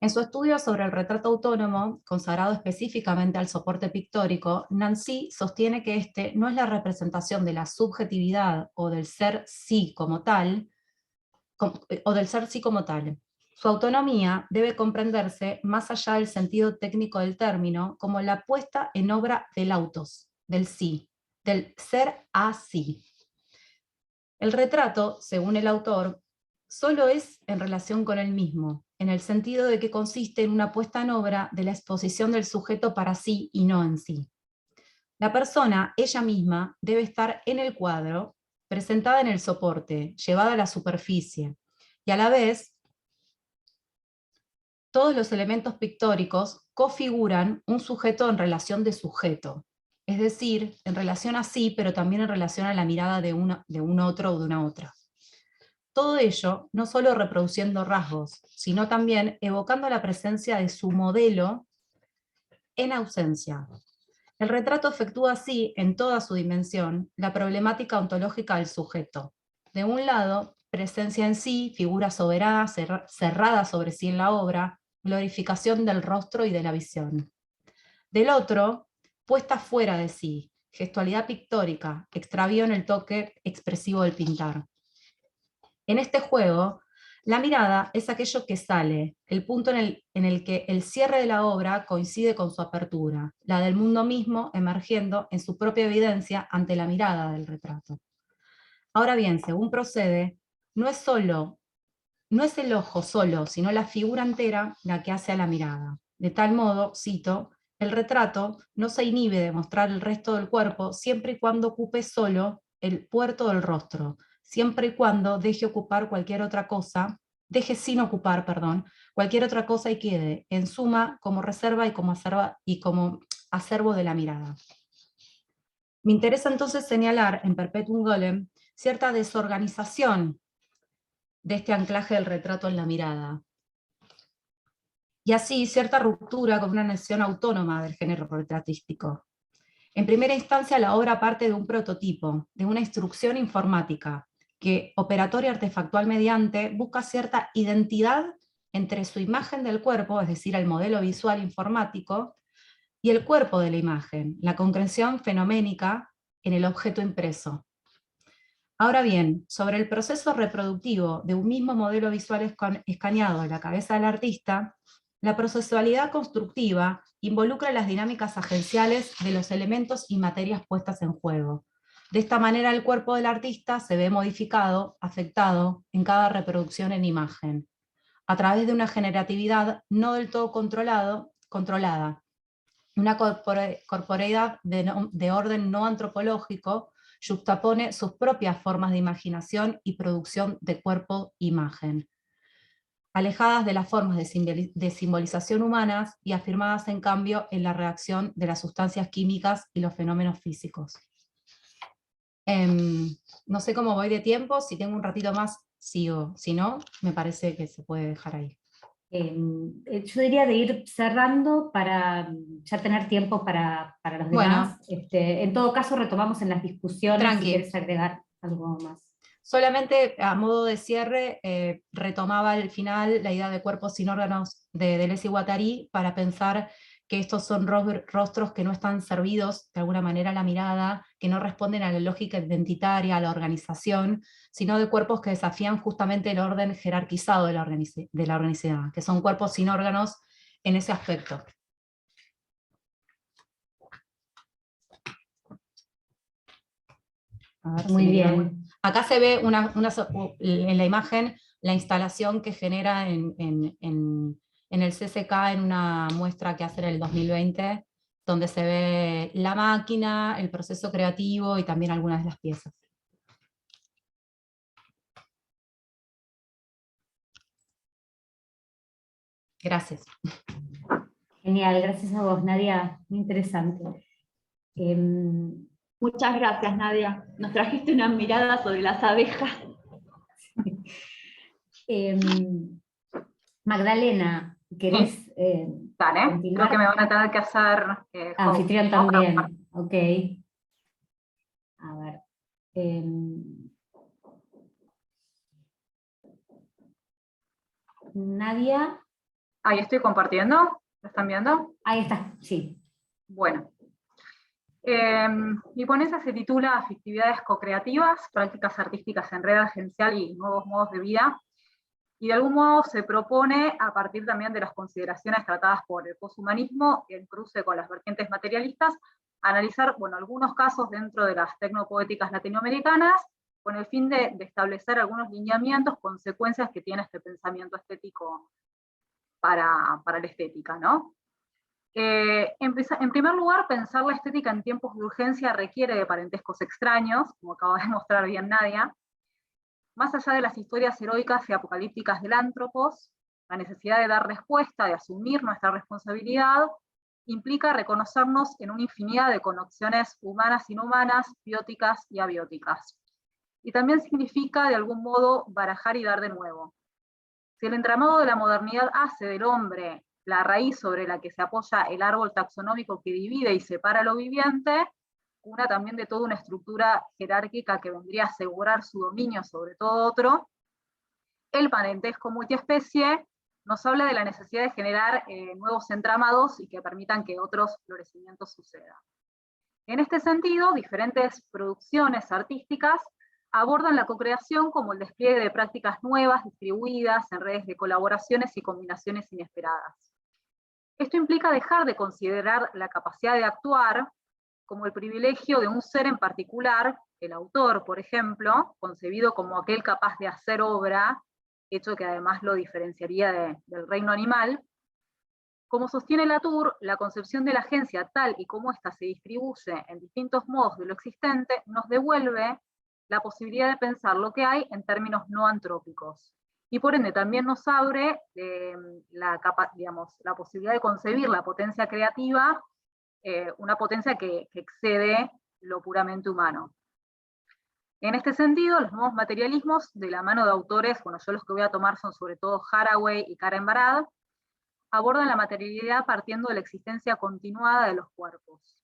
En su estudio sobre el retrato autónomo, consagrado específicamente al soporte pictórico, Nancy sostiene que este no es la representación de la subjetividad o del ser sí como tal, Su autonomía debe comprenderse más allá del sentido técnico del término como la puesta en obra del autos, del sí, del ser a sí. El retrato, según el autor, solo es en relación con él mismo, en el sentido de que consiste en una puesta en obra de la exposición del sujeto para sí y no en sí. La persona, ella misma, debe estar en el cuadro, presentada en el soporte, llevada a la superficie, y a la vez, todos los elementos pictóricos configuran un sujeto en relación de sujeto, es decir, en relación a sí, pero también en relación a la mirada de un otro o de una otra. Todo ello no solo reproduciendo rasgos, sino también evocando la presencia de su modelo en ausencia. El retrato efectúa así, en toda su dimensión, la problemática ontológica del sujeto. De un lado, presencia en sí, figura soberana, cerrada sobre sí en la obra, glorificación del rostro y de la visión. Del otro, puesta fuera de sí, gestualidad pictórica, extravío en el toque expresivo del pintar. En este juego, la mirada es aquello que sale, el punto en el que el cierre de la obra coincide con su apertura, la del mundo mismo emergiendo en su propia evidencia ante la mirada del retrato. Ahora bien, según procede, no es el ojo solo, sino la figura entera la que hace a la mirada. De tal modo, cito, el retrato no se inhibe de mostrar el resto del cuerpo siempre y cuando ocupe solo el puerto del rostro, siempre y cuando deje sin ocupar cualquier otra cosa y quede, en suma, como reserva y como acervo de la mirada. Me interesa entonces señalar en Perpetuum Golem cierta desorganización de este anclaje del retrato en la mirada, y así cierta ruptura con una noción autónoma del género retratístico. En primera instancia, la obra parte de un prototipo, de una instrucción informática, que, operatoria artefactual mediante, busca cierta identidad entre su imagen del cuerpo, es decir, el modelo visual informático, y el cuerpo de la imagen, la concreción fenoménica en el objeto impreso. Ahora bien, sobre el proceso reproductivo de un mismo modelo visual escaneado en la cabeza del artista, la procesualidad constructiva involucra las dinámicas agenciales de los elementos y materias puestas en juego. De esta manera el cuerpo del artista se ve modificado, afectado en cada reproducción en imagen, a través de una generatividad no del todo controlada, una corporeidad de orden no antropológico yuxtapone sus propias formas de imaginación y producción de cuerpo-imagen, alejadas de las formas de simbolización humanas y afirmadas en cambio en la reacción de las sustancias químicas y los fenómenos físicos. No sé cómo voy de tiempo, si tengo un ratito más sigo, si no, me parece que se puede dejar ahí. Yo diría de ir cerrando para ya tener tiempo para los demás. Bueno, En todo caso retomamos en las discusiones tranqui. si quieres agregar algo más. Solamente a modo de cierre, retomaba al final la idea de cuerpos sin órganos de Deleuze y Guattari para pensar que estos son rostros que no están servidos de alguna manera a la mirada, que no responden a la lógica identitaria, a la organización, sino de cuerpos que desafían justamente el orden jerarquizado de la organicidad, que son cuerpos sin órganos en ese aspecto. Muy bien. Acá se ve en la imagen la instalación que genera en el CCK en una muestra que hace en el 2020, donde se ve la máquina, el proceso creativo y también algunas de las piezas. Gracias. Genial, gracias a vos, Nadia. Muy interesante. Muchas gracias, Nadia. Nos trajiste una mirada sobre las abejas. Magdalena, ¿querés Dale, continuar? creo que me van a tener que hacer Anfitrión host otra parte. también, ok. A ver. Nadia. Ahí estoy compartiendo, ¿lo están viendo? Ahí está, sí. Bueno. Mi ponencia se titula Afectividades co-creativas, prácticas artísticas en red agencial y nuevos modos de vida. Y de algún modo se propone, a partir también de las consideraciones tratadas por el poshumanismo, en cruce con las vertientes materialistas, analizar algunos casos dentro de las tecnopoéticas latinoamericanas, con el fin de establecer algunos lineamientos, consecuencias que tiene este pensamiento estético para la estética, ¿no? En primer lugar, pensar la estética en tiempos de urgencia requiere de parentescos extraños, como acaba de mostrar bien Nadia. Más allá de las historias heroicas y apocalípticas del Antropos, la necesidad de dar respuesta, de asumir nuestra responsabilidad, implica reconocernos en una infinidad de conexiones humanas, inhumanas, bióticas y abióticas. Y también significa, de algún modo, barajar y dar de nuevo. Si el entramado de la modernidad hace del hombre la raíz sobre la que se apoya el árbol taxonómico que divide y separa lo viviente, una también de toda una estructura jerárquica que vendría a asegurar su dominio sobre todo otro, el parentesco multiespecie nos habla de la necesidad de generar nuevos entramados y que permitan que otros florecimientos sucedan. En este sentido, diferentes producciones artísticas abordan la cocreación como el despliegue de prácticas nuevas, distribuidas en redes de colaboraciones y combinaciones inesperadas. Esto implica dejar de considerar la capacidad de actuar como el privilegio de un ser en particular, el autor, por ejemplo, concebido como aquel capaz de hacer obra, hecho que además lo diferenciaría del reino animal. Como sostiene Latour, la concepción de la agencia tal y como ésta se distribuye en distintos modos de lo existente, nos devuelve la posibilidad de pensar lo que hay en términos no antrópicos. Y por ende también nos abre la posibilidad de concebir la potencia creativa, una potencia que excede lo puramente humano. En este sentido, los nuevos materialismos, de la mano de autores, yo los que voy a tomar son sobre todo Haraway y Karen Barad, abordan la materialidad partiendo de la existencia continuada de los cuerpos.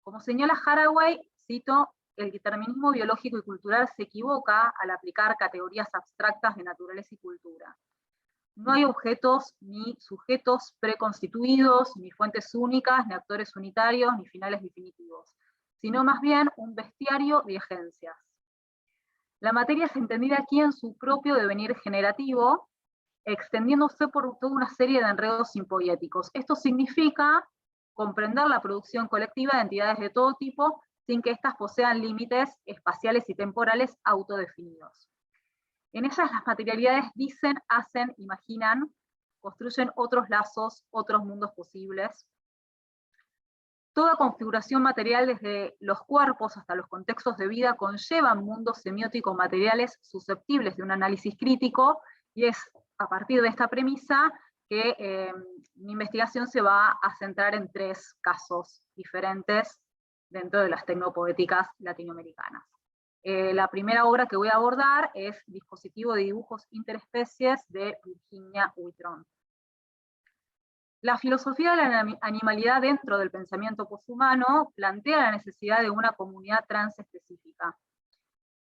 Como señala Haraway, cito, el determinismo biológico y cultural se equivoca al aplicar categorías abstractas de naturaleza y cultura. No hay objetos ni sujetos preconstituidos, ni fuentes únicas, ni actores unitarios, ni finales definitivos, sino más bien un bestiario de agencias. La materia es entendida aquí en su propio devenir generativo, extendiéndose por toda una serie de enredos simpoéticos. Esto significa comprender la producción colectiva de entidades de todo tipo, sin que éstas posean límites espaciales y temporales autodefinidos. En ellas las materialidades dicen, hacen, imaginan, construyen otros lazos, otros mundos posibles. Toda configuración material, desde los cuerpos hasta los contextos de vida, conllevan mundos semióticos materiales susceptibles de un análisis crítico, y es a partir de esta premisa que mi investigación se va a centrar en 3 casos diferentes dentro de las tecnopoéticas latinoamericanas. La primera obra que voy a abordar es Dispositivo de dibujos interespecies de Virginia Huitron. La filosofía de la animalidad dentro del pensamiento poshumano plantea la necesidad de una comunidad trans específica.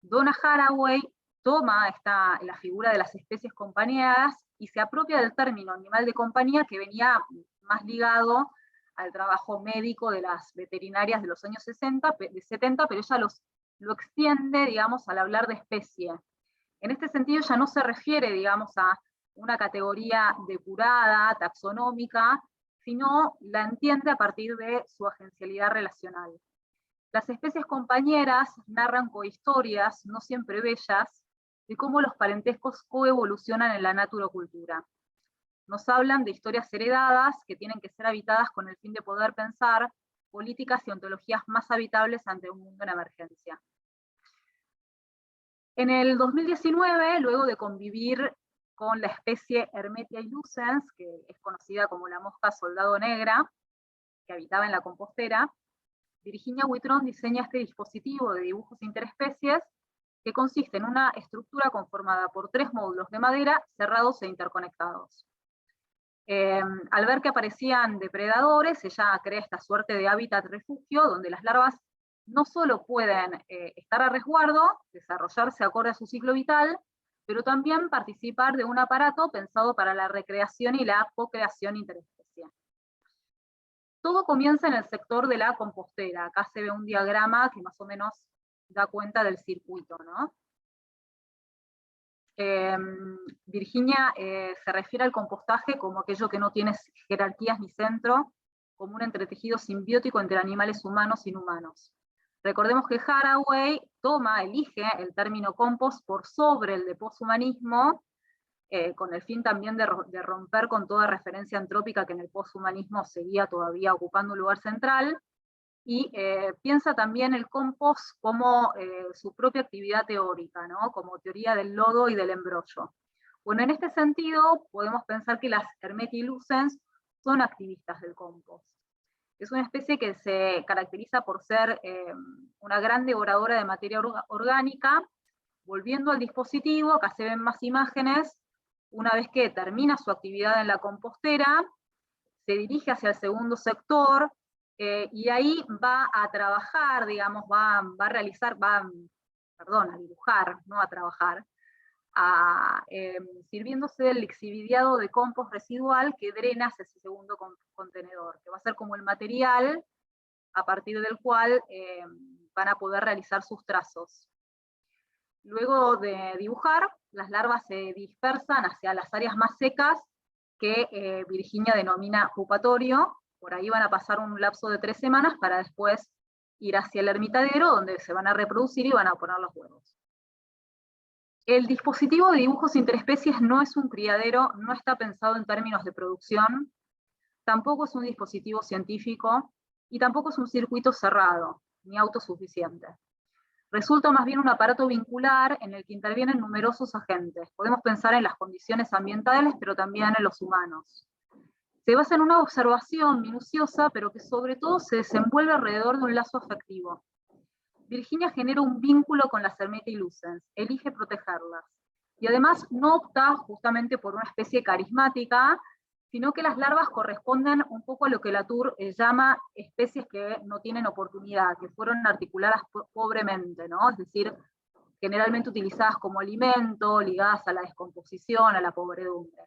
Donna Haraway toma la figura de las especies compañeras y se apropia del término animal de compañía, que venía más ligado al trabajo médico de las veterinarias de los años 70, pero ella lo extiende, digamos, al hablar de especie. En este sentido ya no se refiere, digamos, a una categoría depurada, taxonómica, sino la entiende a partir de su agencialidad relacional. Las especies compañeras narran cohistorias, no siempre bellas, de cómo los parentescos coevolucionan en la naturocultura. Nos hablan de historias heredadas que tienen que ser habitadas con el fin de poder pensar políticas y ontologías más habitables ante un mundo en emergencia. En el 2019, luego de convivir con la especie Hermetia illucens, que es conocida como la mosca soldado negra, que habitaba en la compostera, Virginia Whitron diseña este dispositivo de dibujos interespecies que consiste en una estructura conformada por 3 módulos de madera cerrados e interconectados. Al ver que aparecían depredadores, ella crea esta suerte de hábitat refugio donde las larvas no solo pueden estar a resguardo, desarrollarse acorde a su ciclo vital, pero también participar de un aparato pensado para la recreación y la co-creación interespecie. Todo comienza en el sector de la compostera. Acá se ve un diagrama que más o menos da cuenta del circuito, ¿no? Virginia se refiere al compostaje como aquello que no tiene jerarquías ni centro, como un entretejido simbiótico entre animales humanos e inhumanos. Recordemos que Haraway elige el término compost por sobre el de poshumanismo, con el fin también de romper con toda referencia antrópica que en el poshumanismo seguía todavía ocupando un lugar central, y piensa también el compost como su propia actividad teórica, ¿no? Como teoría del lodo y del embrollo. Bueno, en este sentido podemos pensar que las Hermetia illucens son activistas del compost. Es una especie que se caracteriza por ser una gran devoradora de materia orgánica. Volviendo al dispositivo, acá se ven más imágenes. Una vez que termina su actividad en la compostera, se dirige hacia el segundo sector, y ahí va a trabajar, digamos, va a dibujar, no a trabajar, sirviéndose del lixividiado de compost residual que drena hacia ese segundo contenedor, que va a ser como el material a partir del cual van a poder realizar sus trazos. Luego de dibujar, las larvas se dispersan hacia las áreas más secas que Virginia denomina pupatorio. Por ahí van a pasar un lapso de 3 semanas para después ir hacia el ermitadero, donde se van a reproducir y van a poner los huevos. El dispositivo de dibujos interespecies no es un criadero, no está pensado en términos de producción, tampoco es un dispositivo científico, y tampoco es un circuito cerrado, ni autosuficiente. Resulta más bien un aparato vincular en el que intervienen numerosos agentes. Podemos pensar en las condiciones ambientales, pero también en los humanos. Se basa en una observación minuciosa, pero que sobre todo se desenvuelve alrededor de un lazo afectivo. Virginia genera un vínculo con las Hermetia illucens, elige protegerlas, y además no opta justamente por una especie carismática, sino que las larvas corresponden un poco a lo que Latour llama especies que no tienen oportunidad, que fueron articuladas pobremente, ¿no? Es decir, generalmente utilizadas como alimento, ligadas a la descomposición, a la podredumbre.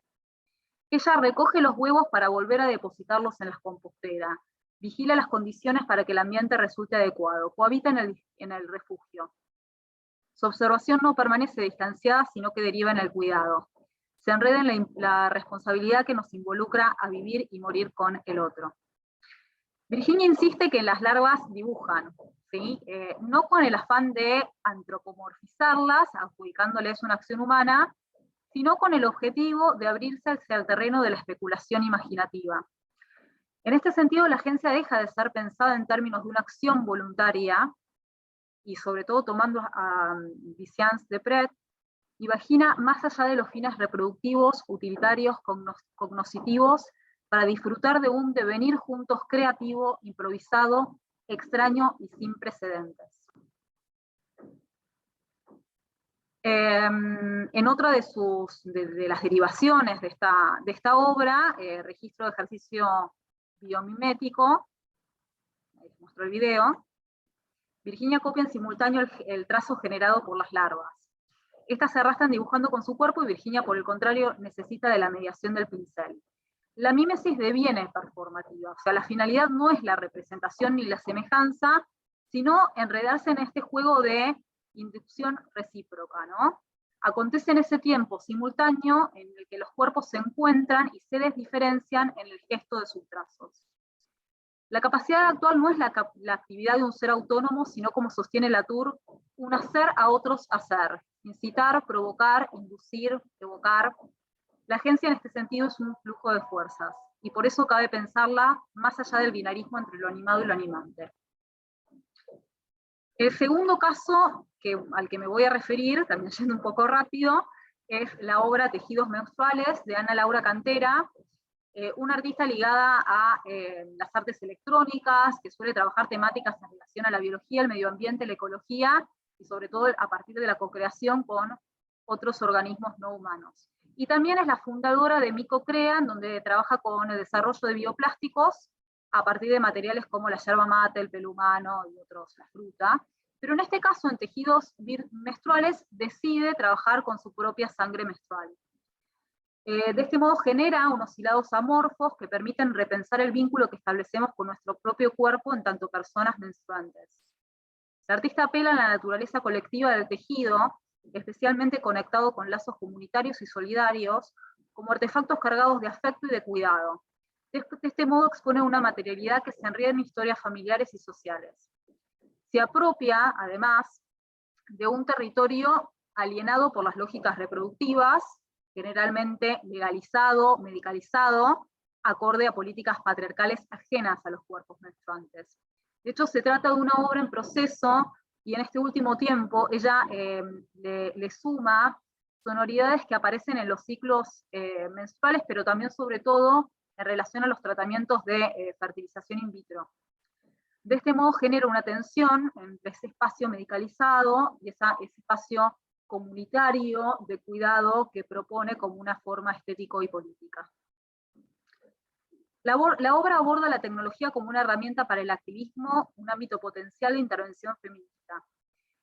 Ella recoge los huevos para volver a depositarlos en las composteras, vigila las condiciones para que el ambiente resulte adecuado, cohabita en el refugio. Su observación no permanece distanciada, sino que deriva en el cuidado. Se enreda en la responsabilidad que nos involucra a vivir y morir con el otro. Virginia insiste que las larvas dibujan, ¿sí? No con el afán de antropomorfizarlas, adjudicándoles una acción humana, sino con el objetivo de abrirse hacia el terreno de la especulación imaginativa. En este sentido, la agencia deja de ser pensada en términos de una acción voluntaria, y sobre todo tomando a Vicens-Depret, imagina más allá de los fines reproductivos, utilitarios, cognoscitivos, para disfrutar de un devenir juntos creativo, improvisado, extraño y sin precedentes. En otra de las derivaciones de esta obra, registro de ejercicio biomimético, ahí les muestro el video, Virginia copia en simultáneo el trazo generado por las larvas. Estas se arrastran dibujando con su cuerpo y Virginia, por el contrario, necesita de la mediación del pincel. la mímesis deviene performativa, o sea, la finalidad no es la representación ni la semejanza, sino enredarse en este juego de inducción recíproca, ¿no? Acontece en ese tiempo simultáneo en el que los cuerpos se encuentran y se desdiferencian en el gesto de sus trazos. La capacidad actual no es la actividad de un ser autónomo, sino, como sostiene Latour, un hacer a otros hacer, incitar, provocar, inducir, evocar. La agencia en este sentido es un flujo de fuerzas, y por eso cabe pensarla más allá del binarismo entre lo animado y lo animante. El segundo caso al que me voy a referir, también yendo un poco rápido, es la obra Tejidos Menstruales de Ana Laura Cantera, una artista ligada a las artes electrónicas, que suele trabajar temáticas en relación a la biología, el medio ambiente, la ecología, y sobre todo a partir de la co-creación con otros organismos no humanos. Y también es la fundadora de Micocrea, donde trabaja con el desarrollo de bioplásticos a partir de materiales como la yerba mate, el pelo humano y otros, la fruta. Pero en este caso, en tejidos menstruales, decide trabajar con su propia sangre menstrual. De este modo genera unos hilados amorfos que permiten repensar el vínculo que establecemos con nuestro propio cuerpo en tanto personas menstruantes. La artista apela a la naturaleza colectiva del tejido, especialmente conectado con lazos comunitarios y solidarios, como artefactos cargados de afecto y de cuidado. De este modo expone una materialidad que se enreda en historias familiares y sociales. Se apropia, además, de un territorio alienado por las lógicas reproductivas, generalmente legalizado, medicalizado, acorde a políticas patriarcales ajenas a los cuerpos menstruantes. De hecho, se trata de una obra en proceso, y en este último tiempo ella le suma sonoridades que aparecen en los ciclos menstruales, pero también, sobre todo, en relación a los tratamientos de fertilización in vitro. De este modo genera una tensión entre ese espacio medicalizado y ese espacio comunitario de cuidado que propone como una forma estético y política. La obra aborda la tecnología como una herramienta para el activismo, un ámbito potencial de intervención feminista.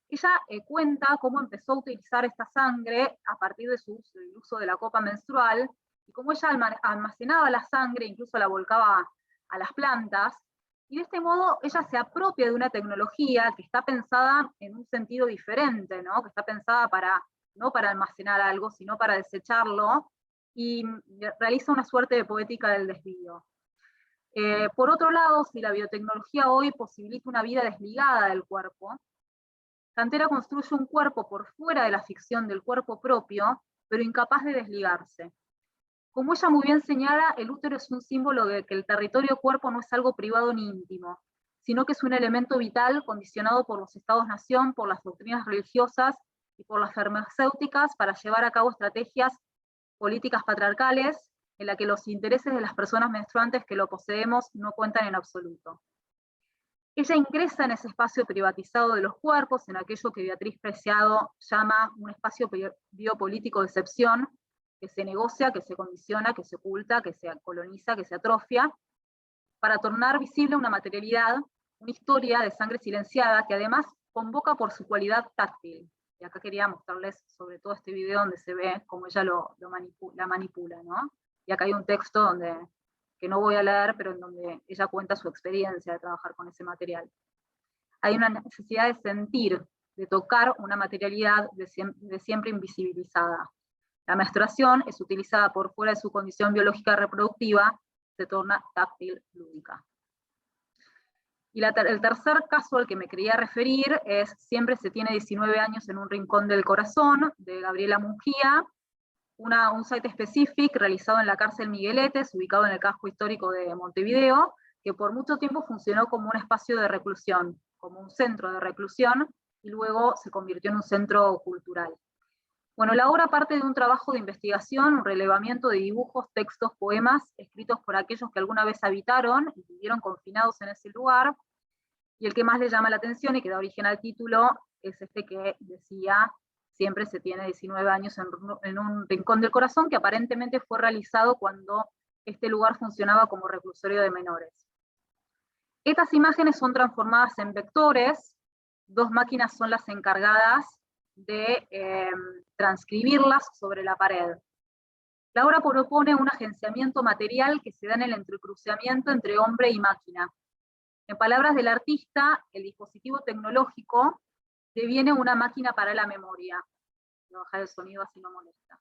Ella cuenta cómo empezó a utilizar esta sangre a partir de del uso de la copa menstrual, y cómo ella almacenaba la sangre, incluso la volcaba a las plantas, y de este modo ella se apropia de una tecnología que está pensada en un sentido diferente, ¿no? Que está pensada no para almacenar algo, sino para desecharlo, y realiza una suerte de poética del desvío. Por otro lado, si la biotecnología hoy posibilita una vida desligada del cuerpo, Cantera construye un cuerpo por fuera de la ficción del cuerpo propio, pero incapaz de desligarse. Como ella muy bien señala, el útero es un símbolo de que el territorio cuerpo no es algo privado ni íntimo, sino que es un elemento vital condicionado por los estados-nación, por las doctrinas religiosas y por las farmacéuticas para llevar a cabo estrategias políticas patriarcales en la que los intereses de las personas menstruantes que lo poseemos no cuentan en absoluto. Ella ingresa en ese espacio privatizado de los cuerpos, en aquello que Beatriz Preciado llama un espacio biopolítico de excepción, que se negocia, que se condiciona, que se oculta, que se coloniza, que se atrofia, para tornar visible una materialidad, una historia de sangre silenciada, que además convoca por su cualidad táctil. Y acá quería mostrarles sobre todo este video donde se ve cómo ella la manipula, ¿no? Y acá hay un texto que no voy a leer, pero en donde ella cuenta su experiencia de trabajar con ese material. Hay una necesidad de sentir, de tocar una materialidad de siempre invisibilizada. La menstruación es utilizada por fuera de su condición biológica reproductiva, se torna táctil, lúdica. Y el tercer caso al que me quería referir es Siempre se tiene 19 años en un rincón del corazón, de Gabriela Mungía, un site específico realizado en la cárcel Migueletes, ubicado en el casco histórico de Montevideo, que por mucho tiempo funcionó como un espacio de reclusión, como un centro de reclusión, y luego se convirtió en un centro cultural. Bueno, la obra parte de un trabajo de investigación, un relevamiento de dibujos, textos, poemas, escritos por aquellos que alguna vez habitaron y vivieron confinados en ese lugar, y el que más le llama la atención y que da origen al título es este que decía Siempre se tiene 19 años en un rincón del corazón, que aparentemente fue realizado cuando este lugar funcionaba como reclusorio de menores. Estas imágenes son transformadas en vectores, 2 máquinas son las encargadas de transcribirlas sobre la pared. La obra propone un agenciamiento material que se da en el entrecruciamiento entre hombre y máquina. En palabras del artista, el dispositivo tecnológico deviene una máquina para la memoria. Voy a bajar el sonido así no molesta.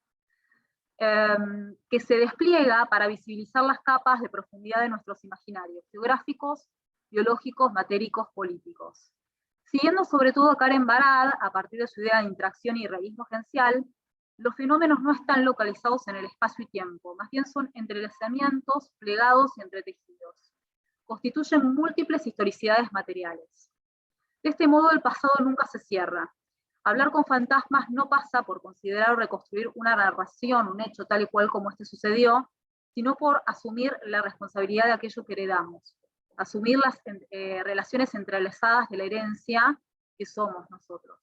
Que se despliega para visibilizar las capas de profundidad de nuestros imaginarios, geográficos, biológicos, matéricos, políticos. Siguiendo sobre todo a Karen Barad, a partir de su idea de interacción y realismo agencial, los fenómenos no están localizados en el espacio y tiempo, más bien son entrelazamientos, plegados y entretejidos. Constituyen múltiples historicidades materiales. De este modo, el pasado nunca se cierra. Hablar con fantasmas no pasa por considerar o reconstruir una narración, un hecho tal y cual como este sucedió, sino por asumir la responsabilidad de aquello que heredamos, asumir las relaciones entrelazadas de la herencia que somos nosotros.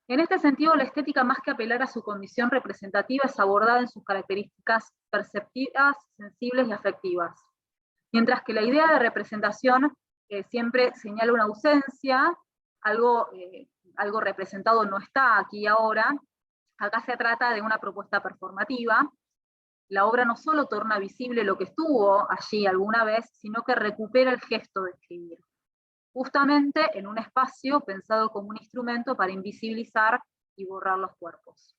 En este sentido, la estética, más que apelar a su condición representativa, es abordada en sus características perceptivas, sensibles y afectivas. Mientras que la idea de representación siempre señala una ausencia, algo representado no está aquí y ahora, acá se trata de una propuesta performativa. La obra no solo torna visible lo que estuvo allí alguna vez, sino que recupera el gesto de escribir, justamente en un espacio pensado como un instrumento para invisibilizar y borrar los cuerpos.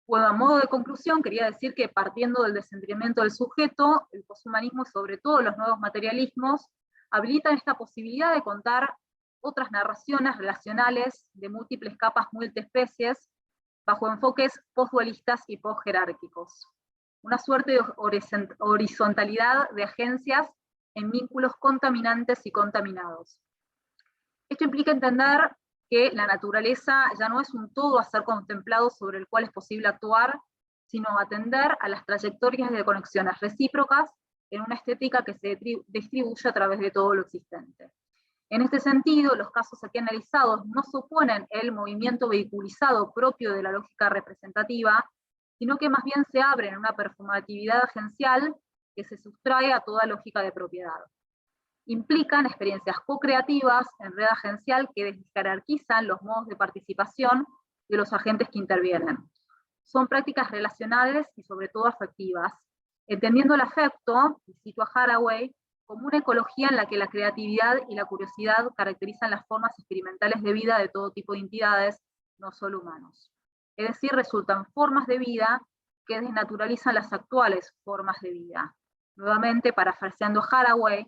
Bueno, a modo de conclusión, quería decir que partiendo del descentramiento del sujeto, el poshumanismo y sobre todo los nuevos materialismos habilitan esta posibilidad de contar otras narraciones relacionales de múltiples capas multiespecies bajo enfoques postdualistas y postjerárquicos. Una suerte de horizontalidad de agencias en vínculos contaminantes y contaminados. Esto implica entender que la naturaleza ya no es un todo a ser contemplado sobre el cual es posible actuar, sino atender a las trayectorias de conexiones recíprocas en una estética que se distribuye a través de todo lo existente. En este sentido, los casos aquí analizados no suponen el movimiento vehiculizado propio de la lógica representativa, sino que más bien se abren en una performatividad agencial que se sustrae a toda lógica de propiedad. Implican experiencias co-creativas en red agencial que desjerarquizan los modos de participación de los agentes que intervienen. Son prácticas relacionales y sobre todo afectivas, entendiendo el afecto, y cito a Haraway, como una ecología en la que la creatividad y la curiosidad caracterizan las formas experimentales de vida de todo tipo de entidades, no solo humanos. Es decir, resultan formas de vida que desnaturalizan las actuales formas de vida. Nuevamente, parafraseando Haraway,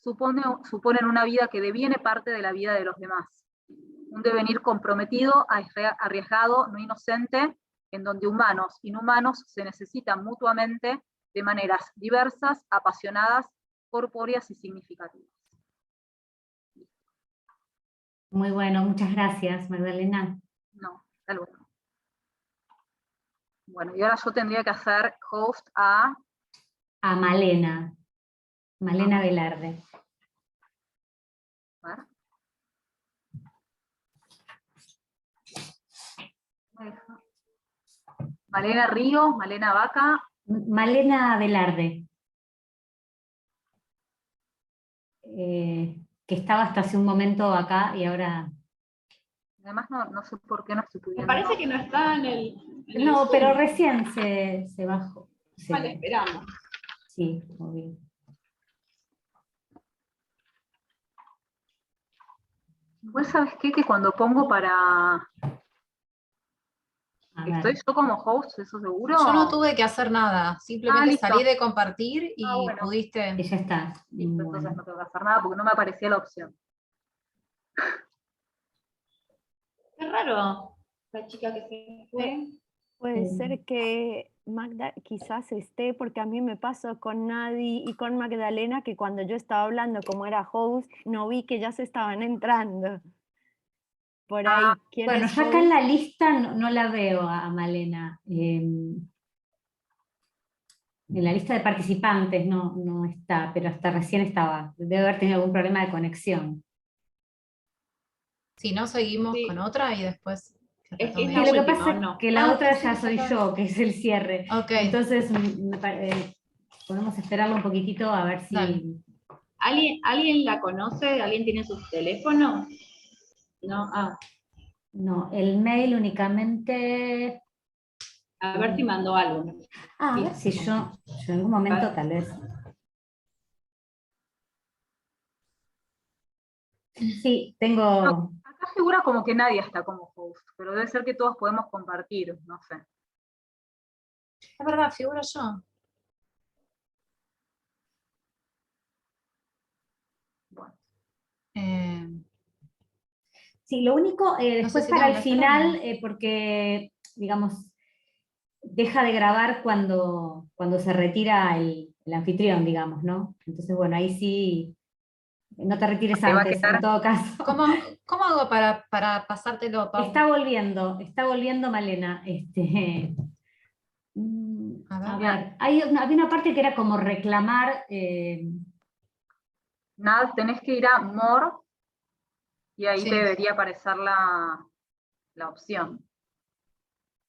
suponen una vida que deviene parte de la vida de los demás. Un devenir comprometido, arriesgado, no inocente, en donde humanos e inhumanos se necesitan mutuamente de maneras diversas, apasionadas, corpóreas y significativas. Muy bueno, muchas gracias, Magdalena. No, hasta luego. Bueno, y ahora yo tendría que hacer host a Malena Velarde. ¿ver? Malena Ríos, Malena Vaca. Malena Velarde. Que estaba hasta hace un momento acá y ahora... Además no sé por qué no estoy Me pudiendo. parece que no está en el No, Zoom. pero recién se bajó. Vale, esperamos. Sí, obvio. Igual sabes qué, que cuando pongo para... ¿Estoy yo como host, eso seguro? Yo no tuve que hacer nada, simplemente listo. salí de compartir y bueno. pudiste... Y ya está. Listo, Bueno. entonces no tengo que hacer nada porque no me aparecía la opción. Qué raro. La chica que se fue. Puede ser que Magda quizás esté, porque a mí me pasó con Nadi y con Magdalena que cuando yo estaba hablando como era host, no vi que ya se estaban entrando. Por ahí, ¿quién Bueno, es yo acá host? en la lista no la veo a Malena. En la lista de participantes no está, pero hasta recién estaba. Debe haber tenido algún problema de conexión. Si no, seguimos Sí. con otra y después... Es que es Sí, la lo que última, pasa ¿o no? es que la otra pensé ya que soy ya yo, que es el cierre. Ok. Entonces podemos esperarlo un poquitito a ver si... Dale. ¿Alguien la conoce? ¿Alguien tiene sus teléfonos? No, No, el mail únicamente A ver si mandó algo. A ver si yo en algún momento tal vez. Sí, tengo. Acá figura como que nadie está como host, pero debe ser que todos podemos compartir, no sé. Es verdad, figuro yo. Bueno. Sí, lo único, después si para tengo el que final, esperar. porque, digamos, deja de grabar cuando se retira el anfitrión, digamos, ¿no? Entonces, bueno, ahí sí, no te retires Te va a antes, quedar- en todo caso. ¿Cómo hago para pasártelo, Pau? Está volviendo Malena. A A ver. ver, había una parte que era como reclamar. Nada, tenés que ir a More y ahí Sí. te debería aparecer la opción.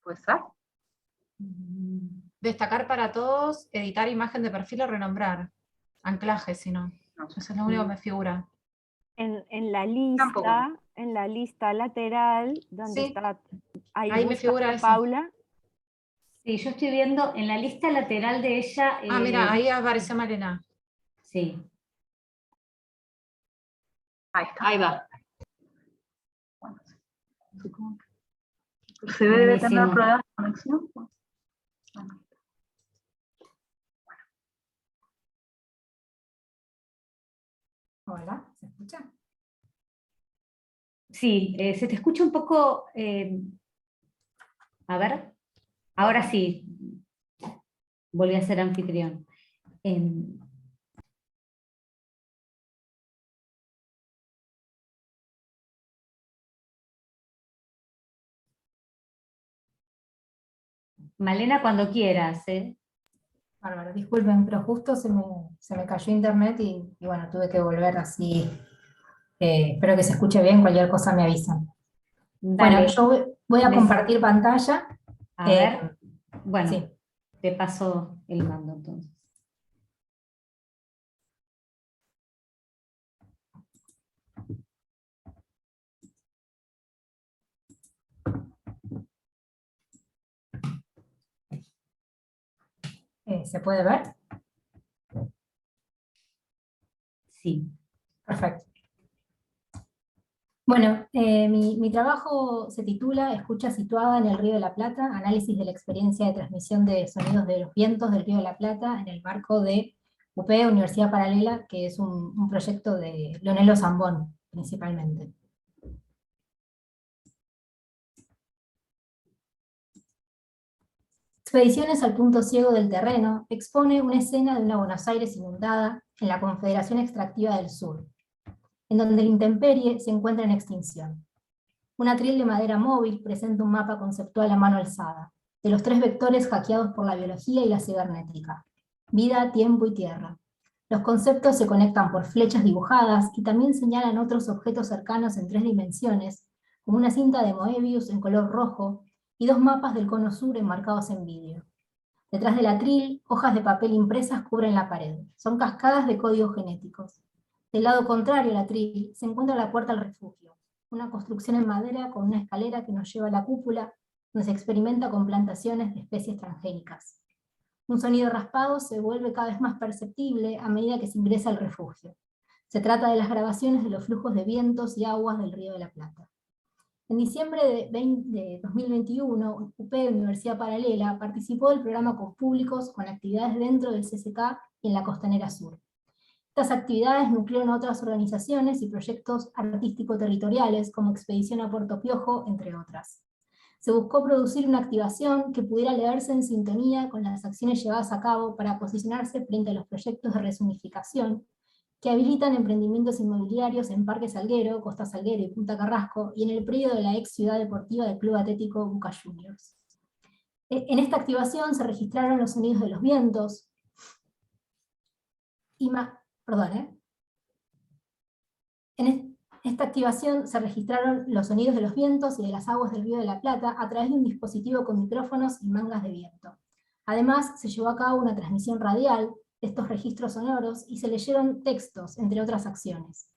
¿Puede ser? Destacar para todos, editar imagen de perfil o renombrar. Anclaje, si no. No sé. Eso es lo único que me figura. En la Tampoco. lista lateral, donde Sí. está, ahí Ahí me busca figura a eso. Paula. Sí, yo estoy viendo en la lista lateral de ella. Mira, ahí apareció Malena. Sí. Ahí está. Ahí va. Bueno, supongo que se debe tener Buenísimo. problemas de conexión. Bueno. Hola, ¿se escucha? Sí, se te escucha un poco. A ver, ahora sí. Volví a ser anfitrión. Malena, cuando quieras, ¿eh? Bárbaro, disculpen, pero justo se me cayó internet y bueno, tuve que volver así. Espero que se escuche bien, cualquier cosa me avisan. Bueno, Dale. yo voy a compartir pantalla. A ver. Bueno, sí. te paso el mando entonces. ¿Se puede ver? Sí. Perfecto. Bueno, mi trabajo se titula Escucha situada en el Río de la Plata, análisis de la experiencia de transmisión de sonidos de los vientos del Río de la Plata en el marco de UP, Universidad Paralela, que es un proyecto de Leonelo Zambón, principalmente. Expediciones al punto ciego del terreno expone una escena de una Buenos Aires inundada en la Confederación Extractiva del Sur, en donde la intemperie se encuentra en extinción. Un atril de madera móvil presenta un mapa conceptual a mano alzada, de los 3 vectores hackeados por la biología y la cibernética: vida, tiempo y tierra. Los conceptos se conectan por flechas dibujadas y también señalan otros objetos cercanos en 3 dimensiones, como una cinta de Moebius en color rojo y 2 mapas del cono sur enmarcados en vidrio. Detrás del atril, hojas de papel impresas cubren la pared. Son cascadas de códigos genéticos. Del lado contrario al atril se encuentra la puerta al refugio, una construcción en madera con una escalera que nos lleva a la cúpula, donde se experimenta con plantaciones de especies transgénicas. Un sonido raspado se vuelve cada vez más perceptible a medida que se ingresa al refugio. Se trata de las grabaciones de los flujos de vientos y aguas del Río de la Plata. En diciembre de 2021, UP, Universidad Paralela, participó del programa Con Públicos con actividades dentro del CCK y en la Costanera Sur. Estas actividades nuclearon a otras organizaciones y proyectos artístico-territoriales como Expedición a Puerto Piojo, entre otras. Se buscó producir una activación que pudiera leerse en sintonía con las acciones llevadas a cabo para posicionarse frente a los proyectos de rezonificación que habilitan emprendimientos inmobiliarios en Parque Salguero, Costa Salguero y Punta Carrasco, y en el predio de la ex ciudad deportiva del Club Atlético Boca Juniors. En esta activación se registraron los sonidos de los vientos, En esta activación se registraron los sonidos de los vientos y de las aguas del Río de la Plata a través de un dispositivo con micrófonos y mangas de viento. Además, se llevó a cabo una transmisión radial de estos registros sonoros y se leyeron textos, entre otras acciones.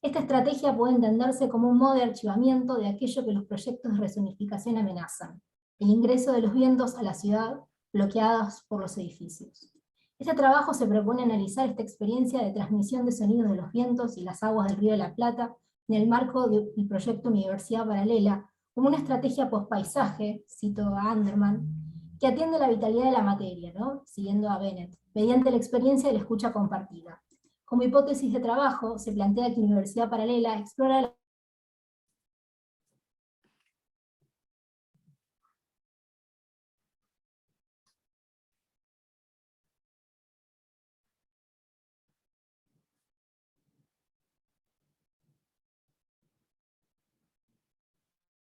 Esta estrategia puede entenderse como un modo de archivamiento de aquello que los proyectos de rezonificación amenazan: el ingreso de los vientos a la ciudad bloqueados por los edificios. Este trabajo se propone analizar esta experiencia de transmisión de sonidos de los vientos y las aguas del Río de la Plata en el marco del proyecto Universidad Paralela, como una estrategia post-paisaje, cito a Anderman, que atiende la vitalidad de la materia, ¿no? Siguiendo a Bennett, mediante la experiencia de la escucha compartida. Como hipótesis de trabajo, se plantea que Universidad Paralela explora